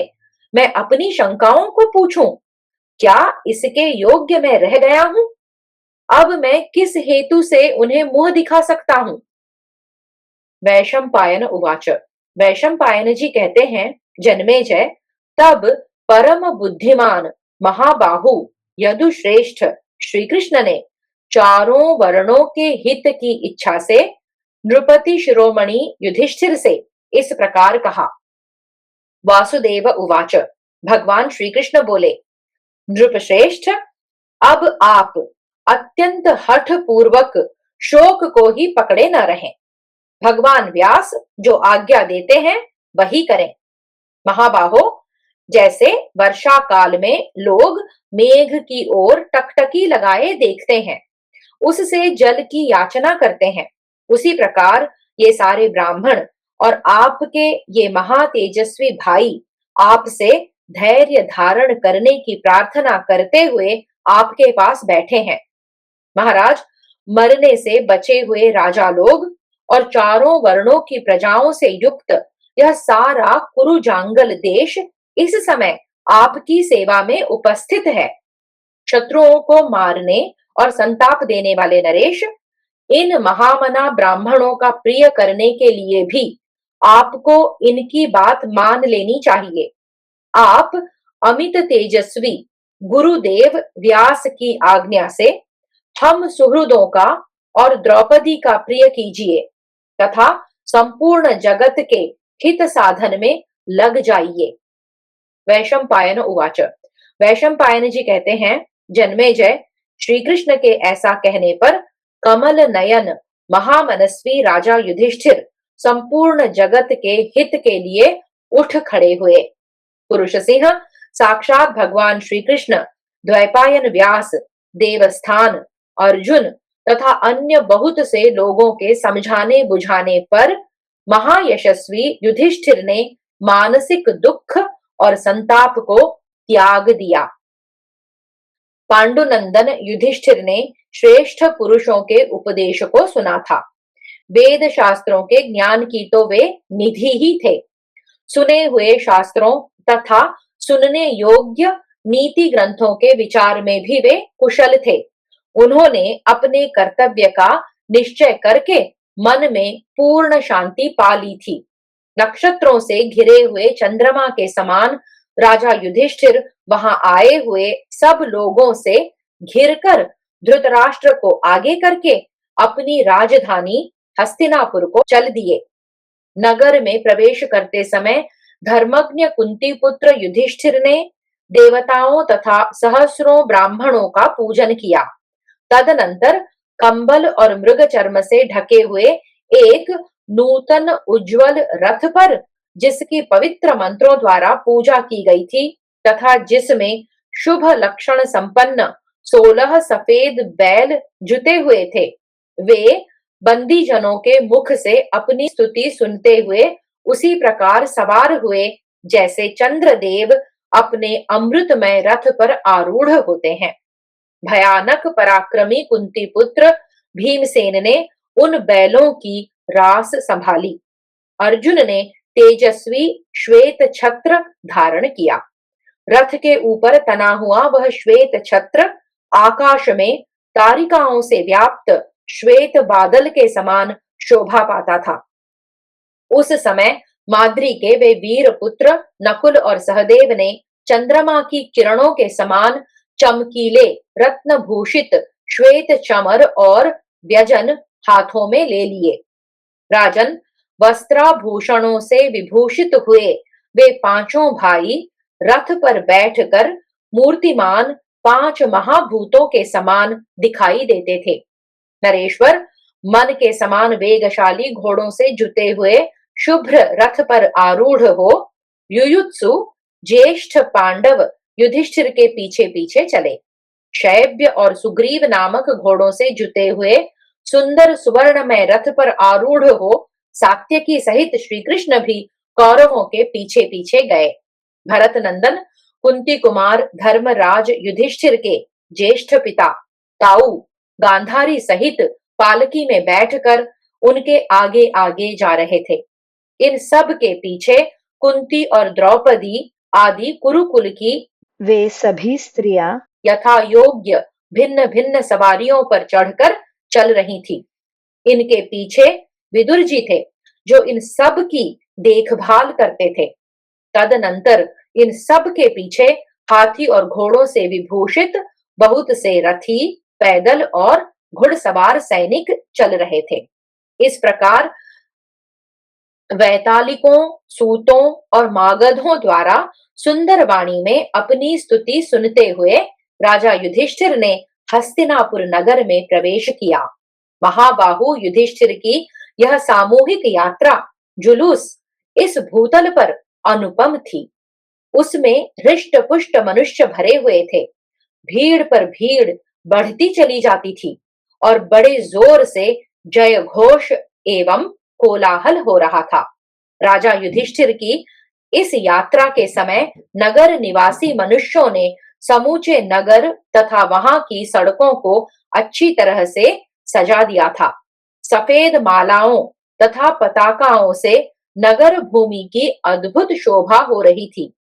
मैं अपनी शंकाओं को पूछूं? क्या इसके योग्य मैं रह गया हूं? अब मैं किस हेतु से उन्हें मुंह दिखा सकता हूं? वैशंपायन उवाच। वैशंपायन जी कहते हैं, जन्मेजय, तब परम बुद्धिमान महाबाहु यदुश्रेष्ठ श्री कृष्ण ने चारों वर्णों के हित की इच्छा से नृपति शिरोमणि युधिष्ठिर से इस प्रकार कहा। वासुदेव उवाच। भगवान श्री कृष्ण बोले, नृपश्रेष्ठ, अब आप अत्यंत हठ पूर्वक शोक को ही पकड़े न रहें। भगवान व्यास जो आज्ञा देते हैं वही करें। महाबाहो, जैसे वर्षा काल में लोग मेघ की ओर टकटकी लगाए देखते हैं, उससे जल की याचना करते हैं, उसी प्रकार ये सारे ब्राह्मण और आपके ये महातेजस्वी भाई आपसे धैर्य धारण करने की प्रार्थना करते हुए आपके पास बैठे हैं। महाराज, मरने से बचे हुए राजा लोग और चारों वर्णों की प्रजाओं से युक्त यह सारा कुरुजांगल देश इस समय आपकी सेवा में उपस्थित है। शत्रुओं को मारने और संताप देने वाले नरेश, इन महामना ब्राह्मणों का प्रिय करने के लिए भी आपको इनकी बात मान लेनी चाहिए। आप अमित तेजस्वी गुरुदेव व्यास की आज्ञा से हम सुहृदों का और द्रौपदी का प्रिय कीजिए तथा संपूर्ण जगत के हित साधन में लग जाइए। वैशंपायन उवाच। वैशंपायन जी कहते हैं, जन्मेजय, श्री कृष्ण के ऐसा कहने पर कमल नयन महामनस्वी राजा युधिष्ठिर संपूर्ण जगत के हित के लिए उठ खड़े हुए। पुरुष सिंह साक्षात भगवान श्री कृष्ण, द्वैपायन व्यास, देवस्थान, अर्जुन तथा अन्य बहुत से लोगों के समझाने बुझाने पर महायशस्वी युधिष्ठिर ने मानसिक दुख और संताप को त्याग दिया। पांडुनंदन युधिष्ठिर ने श्रेष्ठ पुरुषों के उपदेश को सुना था। वेद शास्त्रों के ज्ञान की तो वे निधि ही थे। सुने हुए शास्त्रों तथा सुनने योग्य नीति ग्रंथों के विचार में भी वे कुशल थे। उन्होंने अपने कर्तव्य का निश्चय करके मन में पूर्ण शांति पा ली थी। नक्षत्रों से घिरे हुए चंद्रमा के समान राजा युधिष्ठिर वहां आए हुए सब लोगों से घिरकर धृतराष्ट्र को आगे करके अपनी राजधानी हस्तिनापुर को चल दिए। नगर में प्रवेश करते समय धर्मज्ञ कुंती पुत्र युधिष्ठिर ने देवताओं तथा सहस्रों ब्राह्मणों का पूजन किया। तदनंतर कंबल और मृग चर्म से ढके हुए एक नूतन उज्जवल रथ पर, जिसकी पवित्र मंत्रों द्वारा पूजा की गई थी तथा जिसमें शुभ लक्षण संपन्न 16 सफेद बैल जुते हुए थे, वे बंदी जनों के मुख से अपनी स्तुति सुनते हुए उसी प्रकार सवार हुए जैसे चंद्रदेव अपने अमृतमय रथ पर आरूढ़ होते हैं। भयानक पराक्रमी कुंती पुत्र भीमसेन ने उन बैलों की रास संभाली। अर्जुन ने तेजस्वी श्वेत छत्र धारण किया। रथ के ऊपर तना हुआ वह श्वेत छत्र आकाश में तारिकाओं से व्याप्त श्वेत बादल के समान शोभा पाता था। उस समय माद्री के वे वीर पुत्र नकुल और सहदेव ने चंद्रमा की किरणों के समान चमकीले रत्न भूषित श्वेत चमर और व्यजन हाथों में ले लिए। राजन, वस्त्राभूषणों से विभूषित हुए वे पांचों भाई रथ पर बैठकर मूर्तिमान 5 महाभूतों के समान दिखाई देते थे। नरेश्वर, मन के समान वेगशाली घोड़ों से जुते हुए शुभ्र रथ पर आरूढ़ हो युयुत्सु ज्येष्ठ पांडव युधिष्ठिर के पीछे पीछे चले। शैब्य और सुग्रीव नामक घोड़ों से जुते हुए सुंदर सुवर्णमय रथ पर आरूढ़ हो सात्यकी सहित श्री कृष्ण भी कौरवों के पीछे पीछे गए। भरत नंदन कुंती कुमार धर्मराज युधिष्ठिर के ज्येष्ठ पिता ताऊ गांधारी सहित पालकी में बैठकर उनके आगे आगे जा रहे थे। इन सब के पीछे कुंती और द्रौपदी आदि कुरुकुल की वे सभी स्त्रियां यथा योग्य भिन्न भिन्न सवारियों पर चढ़कर चल रही थी। इनके पीछे विदुर जी थे, जो इन सब की देखभाल करते थे। तदनंतर इन सब के पीछे हाथी और घोड़ों से विभूषित बहुत से रथी, पैदल और घुड़सवार सैनिक चल रहे थे। इस प्रकार वैतालिकों, सूतों और मागधों द्वारा सुंदर वाणी में अपनी स्तुति सुनते हुए राजा युधिष्ठिर ने हस्तिनापुर नगर में प्रवेश किया। महाबाहु युधिष्ठिर की यह सामूहिक यात्रा जुलूस इस भूतल पर अनुपम थी। उसमें हृष्ट पुष्ट मनुष्य भरे हुए थे। भीड़ पर भीड़ बढ़ती चली जाती थी और बड़े जोर से जय घोष एवं कोलाहल हो रहा था। राजा युधिष्ठिर की इस यात्रा के समय नगर निवासी मनुष्यों ने समूचे नगर तथा वहां की सड़कों को अच्छी तरह से सजा दिया था। सफेद मालाओं तथा पताकाओं से नगर भूमि की अद्भुत शोभा हो रही थी।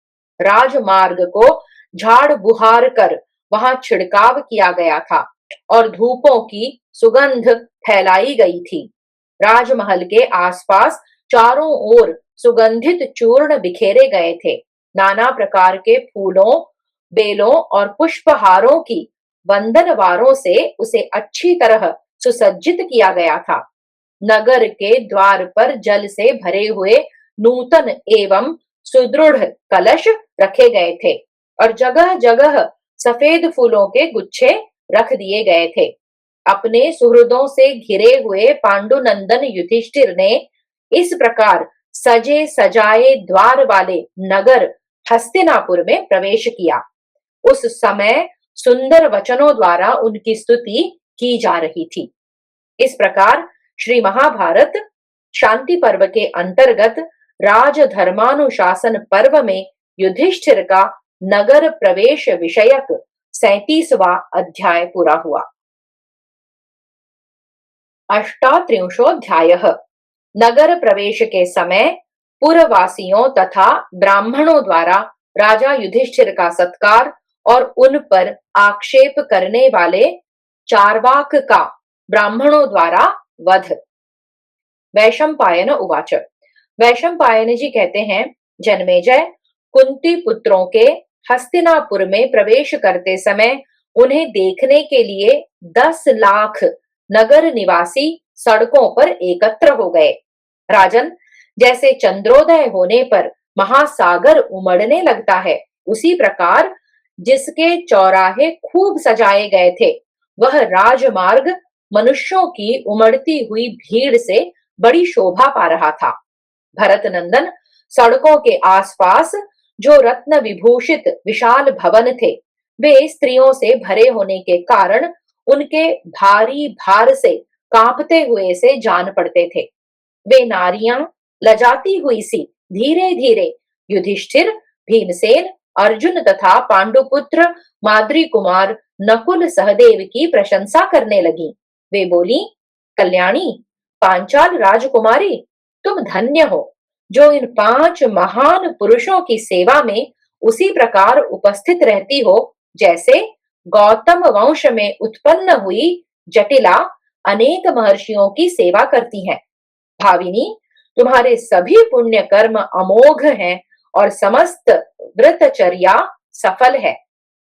राजमार्ग को झाड़ बुहार कर वहां छिड़काव किया गया था। और धूपों की सुगंध फैलाई गई थी। राजमहल के आसपास चारों ओर सुगंधित चूर्ण बिखेरे गए थे। नाना प्रकार के फूलों, बेलों और पुष्पहारों की वंदनवारों से उसे अच्छी तरह सुसज्जित किया गया था। नगर के द्वार पर जल से भरे हुए नूतन एवं सुदृढ़ कलश रखे गए थे और जगह जगह सफेद फूलों के गुच्छे रख दिए गए थे। अपने सुहृदों से घिरे हुए पांडुनंदन युधिष्ठिर ने इस प्रकार सजे सजाए द्वार वाले नगर हस्तिनापुर में प्रवेश किया। उस समय सुंदर वचनों द्वारा उनकी स्तुति की जा रही थी। इस प्रकार श्री महाभारत शांति पर्व के अंतर्गत राजधर्मानुशासन पर्व में युधिष्ठिर का नगर प्रवेश विषयक 37वां अध्याय पूरा हुआ। अष्टात्रिंशोऽध्यायः। नगर प्रवेश के समय पुरवासियों तथा ब्राह्मणों द्वारा राजा युधिष्ठिर का सत्कार और उन पर आक्षेप करने वाले चार्वाक का ब्राह्मणों द्वारा वध। वैशंपायन उवाच। वैशंपायन जी कहते हैं, जन्मेजय, कुंती पुत्रों के हस्तिनापुर में प्रवेश करते समय उन्हें देखने के लिए 10 लाख नगर निवासी सड़कों पर एकत्र हो गए। राजन, जैसे चंद्रोदय होने पर महासागर उमड़ने लगता है, उसी प्रकार जिसके चौराहे खूब सजाए गए थे, वह राजमार्ग मनुष्यों की उमड़ती हुई भीड़ से बड़ी शोभा पा रहा था। भरत नंदन, सड़कों के आसपास जो रत्न विभूषित विशाल भवन थे, वे स्त्रियों से भरे होने के कारण उनके भारी भार से कांपते हुए से जान पड़ते थे। वे नारियां लजाती हुई सी धीरे धीरे युधिष्ठिर, भीमसेन, अर्जुन तथा पांडुपुत्र माद्री कुमार नकुल सहदेव की प्रशंसा करने लगी। वे बोली, कल्याणी, पांचाल राजकुमारी, तुम धन्य हो जो इन 5 महान पुरुषों की सेवा में उसी प्रकार उपस्थित रहती हो जैसे गौतम वंश में उत्पन्न हुई जटिला अनेक महर्षियों की सेवा करती हैं। भाविनी, तुम्हारे सभी पुण्य कर्म अमोघ हैं और समस्त व्रतचर्या सफल है।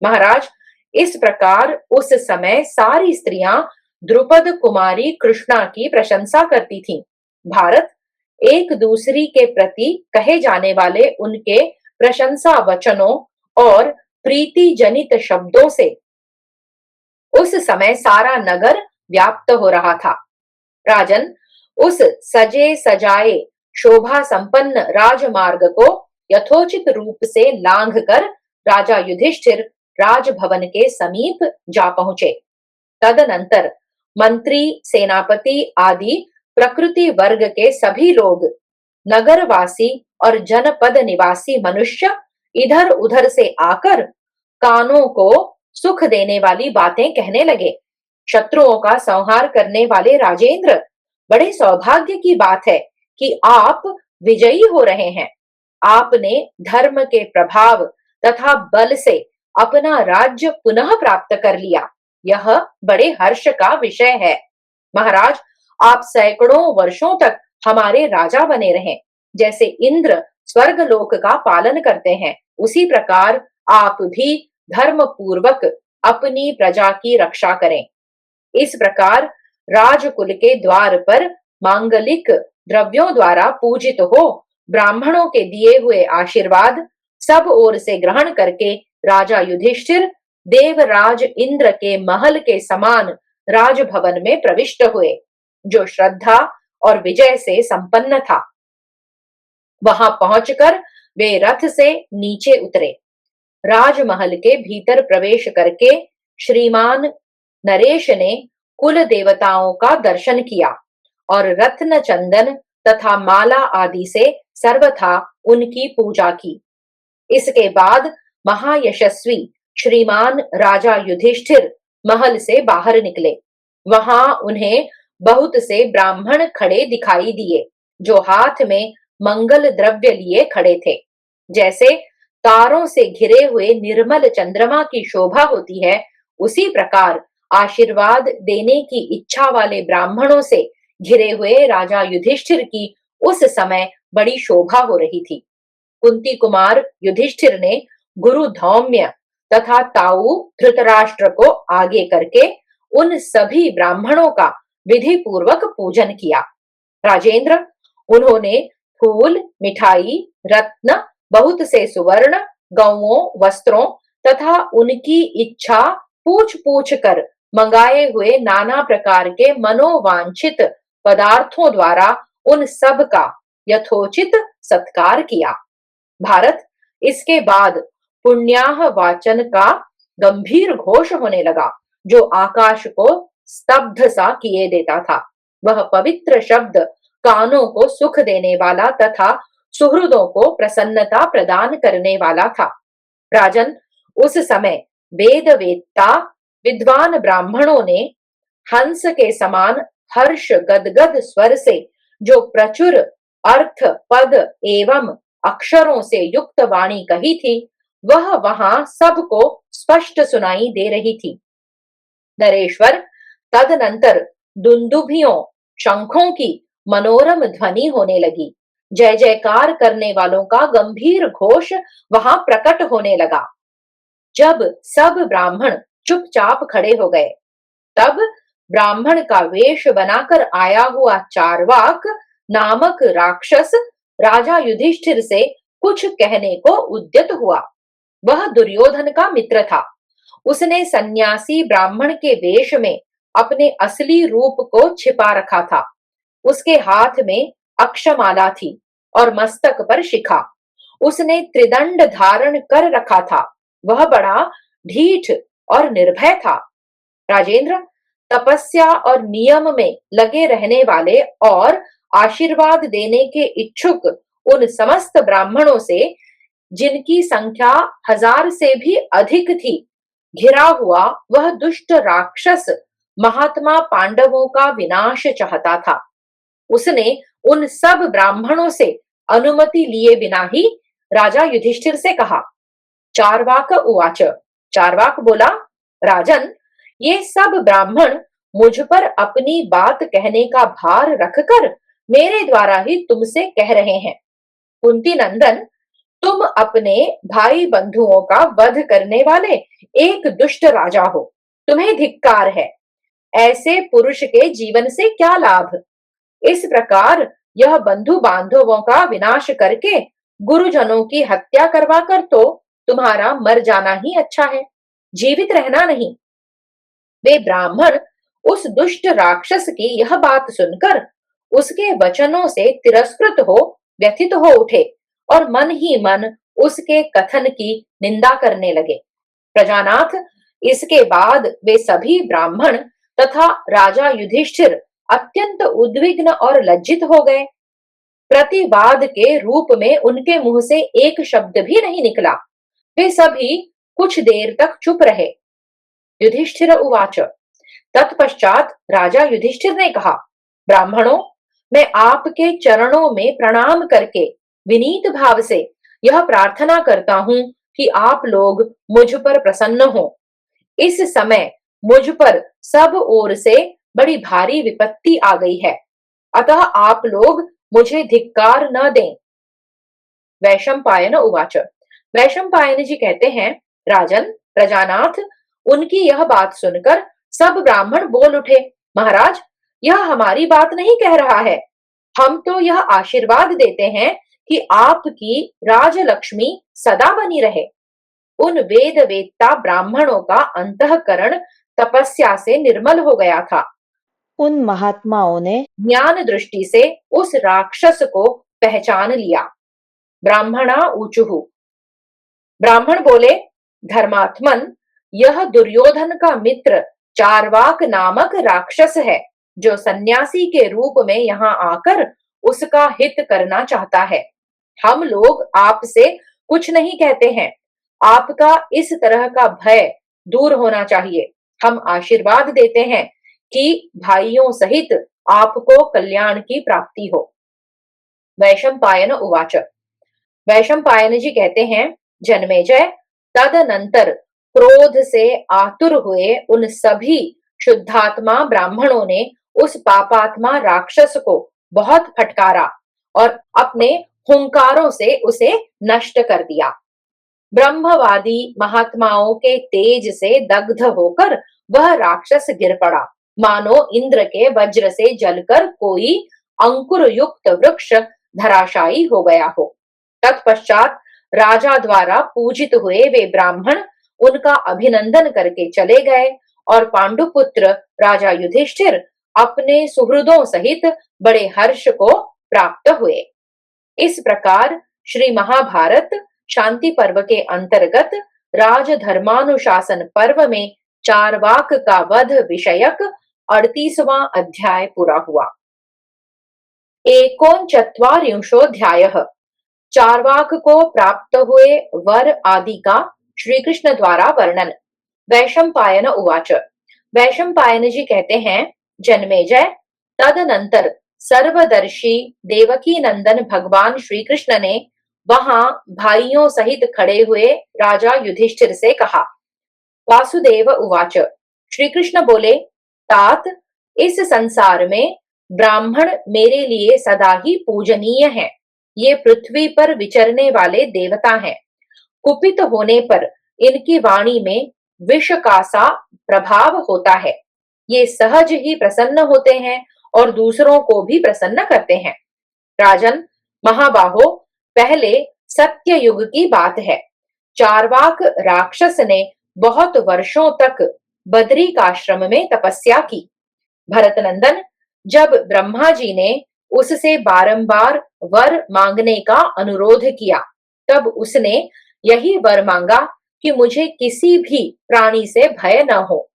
महाराज, इस प्रकार उस समय सारी स्त्रियां द्रुपद कुमारी कृष्णा की प्रशंसा करती थीं। भारत एक दूसरी के प्रति कहे जाने वाले उनके प्रशंसा वचनों और प्रीति जनित शब्दों से उस समय सारा नगर व्याप्त हो रहा था। राजन, उस सजे सजाए शोभा संपन्न राजमार्ग को यथोचित रूप से लांघ कर राजा युधिष्ठिर राजभवन के समीप जा पहुंचे। तदनंतर मंत्री, सेनापति आदि प्रकृति वर्ग के सभी लोग, नगरवासी और जनपद निवासी मनुष्य इधर उधर से आकर कानों को सुख देने वाली बातें कहने लगे। शत्रुओं का संहार करने वाले राजेंद्र, बड़े सौभाग्य की बात है कि आप विजयी हो रहे हैं। आपने धर्म के प्रभाव तथा बल से अपना राज्य पुनः प्राप्त कर लिया। यह बड़े हर्ष का विषय है। महाराज, आप सैकड़ों वर्षों तक हमारे राजा बने रहें। जैसे इंद्र स्वर्गलोक का पालन करते हैं, उसी प्रकार आप भी धर्म पूर्वक अपनी प्रजा की रक्षा करें। इस प्रकार राजकुल के द्वार पर मांगलिक द्रव्यों द्वारा पूजित हो ब्राह्मणों के दिए हुए आशीर्वाद सब ओर से ग्रहण करके राजा युधिष्ठिर देवराज इंद्र के महल के समान राजभवन में प्रविष्ट हुए, जो श्रद्धा और विजय से संपन्न था। वहां पहुंचकर वे रथ से नीचे उतरे। राजमहल के भीतर प्रवेश करके श्रीमान नरेश ने कुल देवताओं का दर्शन किया और रत्न चंदन तथा माला आदि से सर्वथा उनकी पूजा की। इसके बाद महायशस्वी श्रीमान राजा युधिष्ठिर महल से बाहर निकले। वहां उन्हें बहुत से ब्राह्मण खड़े दिखाई दिए, जो हाथ में मंगल द्रव्य लिए खड़े थे। जैसे तारों से घिरे हुए निर्मल चंद्रमा की शोभा होती है, उसी प्रकार आशीर्वाद देने की इच्छा वाले ब्राह्मणों से घिरे हुए राजा युधिष्ठिर की उस समय बड़ी शोभा हो रही थी। कुंती कुमार युधिष्ठिर ने गुरु धौम्य तथा ताऊ धृतराष्ट्र को आगे करके उन सभी ब्राह्मणों का विधि पूर्वक पूजन किया। राजेंद्र, उन्होंने फूल, मिठाई, रत्न, बहुत से सुवर्ण, गौओं, वस्त्रों तथा उनकी इच्छा पूछ पूछ कर मंगाए हुए नाना प्रकार के मनोवांछित पदार्थों द्वारा उन सब का यथोचित सत्कार किया। भारत, इसके बाद पुण्याह वाचन का गंभीर घोष होने लगा, जो आकाश को स्तब्ध सा किए देता था। वह पवित्र शब्द कानों को सुख देने वाला तथा सुहृदों को प्रसन्नता प्रदान करने वाला था। राजन, उस समय वेद वेत्ता विद्वान ब्राह्मणों ने हंस के समान हर्ष गदगद स्वर से जो प्रचुर अर्थ पद एवं अक्षरों से युक्त वाणी कही थी, वह वहां सबको स्पष्ट सुनाई दे रही थी। नरेश्वर, तदनंतर दुंदुभियों, शंखों की मनोरम ध्वनि होने लगी। जय जयकार करने वालों का गंभीर घोष वहां प्रकट होने लगा। जब सब ब्राह्मण चुपचाप खड़े हो गए, तब ब्राह्मण का वेश बनाकर आया हुआ चार्वाक नामक राक्षस राजा युधिष्ठिर से कुछ कहने को उद्यत हुआ। वह दुर्योधन का मित्र था। उसने सन्यासी ब्राह्मण के वेश में अपने असली रूप को छिपा रखा था। उसके हाथ में अक्षमाला थी और मस्तक पर शिखा। उसने त्रिदंड धारण कर रखा था। वह बड़ा ढीठ और निर्भय था। राजेंद्र, तपस्या और नियम में लगे रहने वाले और आशीर्वाद देने के इच्छुक उन समस्त ब्राह्मणों से, जिनकी संख्या 1000 से भी अधिक थी, घिरा हुआ वह दुष्ट राक्षस महात्मा पांडवों का विनाश चाहता था। उसने उन सब ब्राह्मणों से अनुमति लिए बिना ही राजा युधिष्ठिर से कहा। चार्वाक उवाच, चार्वाक बोला, राजन, ये सब ब्राह्मण मुझ पर अपनी बात कहने का भार रखकर मेरे द्वारा ही तुमसे कह रहे हैं। कुंती नंदन, तुम अपने भाई बंधुओं का वध करने वाले एक दुष्ट राजा हो। तुम्हें धिक्कार है। ऐसे पुरुष के जीवन से क्या लाभ? इस प्रकार यह बंधु बांधवों का विनाश करके गुरुजनों की हत्या करवाकर तो तुम्हारा मर जाना ही अच्छा है, जीवित रहना नहीं। वे ब्राह्मण उस दुष्ट राक्षस की यह बात सुनकर उसके वचनों से तिरस्कृत हो व्यथित हो उठे और मन ही मन उसके कथन की निंदा करने लगे। प्रजानाथ, इसके बाद वे सभी ब्राह्मण तथा राजा युधिष्ठिर अत्यंत उद्विग्न और लज्जित हो गए। प्रतिवाद के रूप में उनके मुंह से एक शब्द भी नहीं निकला। वे सभी कुछ देर तक चुप रहे। युधिष्ठिर उवाच, तत्पश्चात राजा युधिष्ठिर ने कहा, ब्राह्मणों, मैं आपके चरणों में प्रणाम करके विनीत भाव से यह प्रार्थना करता हूं कि आप लोग मुझ पर प्रसन्न हो। इस समय मुझ पर सब ओर से बड़ी भारी विपत्ति आ गई है, अतः आप लोग मुझे धिक्कार न दें। वैशंपायन उवाच, वैशंपायन जी कहते हैं, राजन, प्रजानाथ, उनकी यह बात सुनकर सब ब्राह्मण बोल उठे, महाराज, यह हमारी बात नहीं कह रहा है। हम तो यह आशीर्वाद देते हैं कि आपकी राजलक्ष्मी सदा बनी रहे। उन वेद वेत्ता ब्राह्मणों का अंतःकरण तपस्या से निर्मल हो गया था। उन महात्माओं ने ज्ञान दृष्टि से उस राक्षस को पहचान लिया। ब्राह्मणा ऊचुहु, ब्राह्मण बोले, धर्मात्मन, यह दुर्योधन का मित्र चार्वाक नामक राक्षस है, जो सन्यासी के रूप में यहाँ आकर उसका हित करना चाहता है। हम लोग आपसे कुछ नहीं कहते हैं। आपका इस तरह का भय दूर होना चाहिए। हम आशीर्वाद देते हैं कि भाइयों सहित आपको कल्याण की प्राप्ति हो। वैशंपायन उवाच, वैशंपायन जी कहते हैं, जन्मेजय, तदनंतर क्रोध से आतुर हुए उन सभी शुद्धात्मा ब्राह्मणों ने उस पापात्मा राक्षस को बहुत फटकारा और अपने हुंकारों से उसे नष्ट कर दिया। ब्रह्मवादी महात्माओं के तेज से दग्ध होकर वह राक्षस गिर पड़ा, मानो इंद्र के वज्र से जलकर कोई अंकुर युक्त वृक्ष धराशायी हो गया हो। तत्पश्चात राजा द्वारा पूजित हुए वे ब्राह्मण उनका अभिनंदन करके चले गए और पांडुपुत्र राजा युधिष्ठिर अपने सुहृदों सहित बड़े हर्ष को प्राप्त हुए। इस प्रकार श्री महाभारत शांति पर्व के अंतर्गत राजधर्मानुशासन पर्व में चारवाक का वध विषयक 38वां अध्याय पूरा हुआ। एकोनचत्वारिंशोऽध्यायः चारवाक को प्राप्त हुए वर आदि का श्री कृष्ण द्वारा वर्णन। वैशंपायन उवाच। वैशंपायन जी कहते हैं, जन्मेजय, तदनंतर सर्वदर्शी देवकी नंदन भगवान श्री कृष्ण ने वहां भाइयों सहित खड़े हुए राजा युधिष्ठिर से कहा। वासुदेव उवाच। श्री कृष्ण बोले, तात, इस संसार में ब्राह्मण मेरे लिए सदा ही पूजनीय हैं। ये पृथ्वी पर विचरने वाले देवता हैं। कुपित होने पर इनकी वाणी में विष का सा प्रभाव होता है। ये सहज ही प्रसन्न होते हैं और दूसरों को भी प्रसन्न करते हैं। राजन, महाबाहो, पहले सत्य युग की बात है। चारवाक राक्षस ने बहुत वर्षों तक बदरिकाश्रम में तपस्या की। भरतनंदन, जब ब्रह्मा जी ने उससे बारंबार वर मांगने का अनुरोध किया, तब उसने यही वर मांगा कि मुझे किसी भी प्राणी से भय न हो।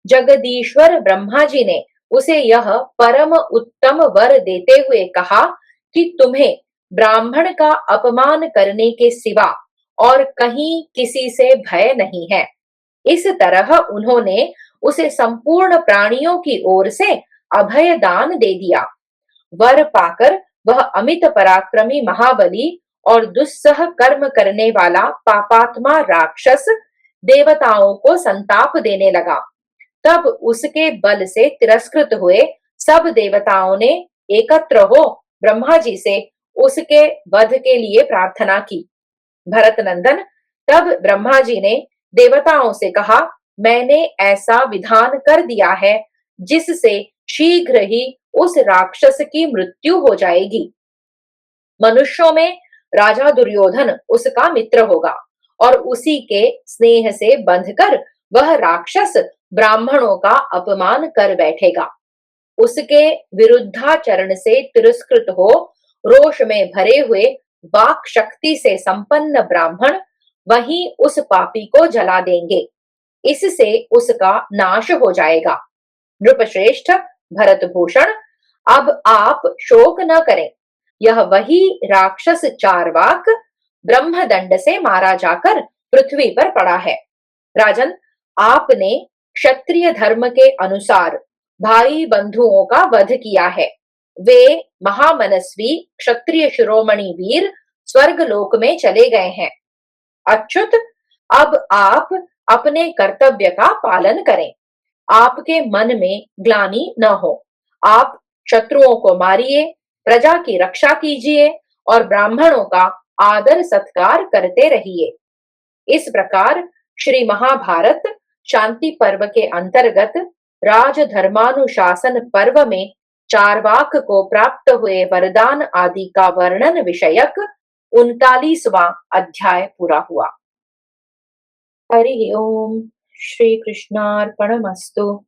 जगदीश्वर ब्रह्मा जी ने उसे यह परम उत्तम वर देते हुए कहा कि तुम्हें ब्राह्मण का अपमान करने के सिवा और कहीं किसी से भय नहीं है। इस तरह उन्होंने उसे संपूर्ण प्राणियों की ओर से अभय दान दे दिया। वर पाकर वह अमित पराक्रमी महाबली और दुस्सह कर्म करने वाला पापात्मा राक्षस देवताओं को संताप देने लगा। तब उसके बल से तिरस्कृत हुए सब देवताओं ने एकत्र हो ब्रह्मा जी से उसके वध के लिए प्रार्थना की। भरतनंदन, तब ब्रह्मा जी ने देवताओं से कहा, मैंने ऐसा विधान कर दिया है जिससे शीघ्र ही उस राक्षस की मृत्यु हो जाएगी। मनुष्यों में राजा दुर्योधन उसका मित्र होगा और उसी के स्नेह से बंधकर वह राक्षस ब्राह्मणों का अपमान कर बैठेगा। उसके विरुद्धाचरण से तिरस्कृत हो रोष में भरे हुए वाक शक्ति से संपन्न ब्राह्मण वहीं उस पापी को जला देंगे। इससे उसका नाश हो जाएगा। नृपश्रेष्ठ, भरतभूषण, अब आप शोक न करें। यह वही राक्षस चारवाक ब्रह्मदंड से मारा जाकर पृथ्वी पर पड़ा है। राजन, आपने क्षत्रिय धर्म के अनुसार भाई बंधुओं का वध किया है। वे महामनस्वी क्षत्रिय शिरोमणि वीर स्वर्गलोक में चले गए हैं। अच्युत, अब आप अपने कर्तव्य का पालन करें। आपके मन में ग्लानि न हो। आप शत्रुओं को मारिए, प्रजा की रक्षा कीजिए और ब्राह्मणों का आदर सत्कार करते रहिए। इस प्रकार श्री महाभारत शांति पर्व के अंतर्गत राजधर्मानुशासन पर्व में चारवाक को प्राप्त हुए वरदान आदि का वर्णन विषयक 39वां अध्याय पूरा हुआ। हरि ओम। श्री कृष्णार्पणमस्तु।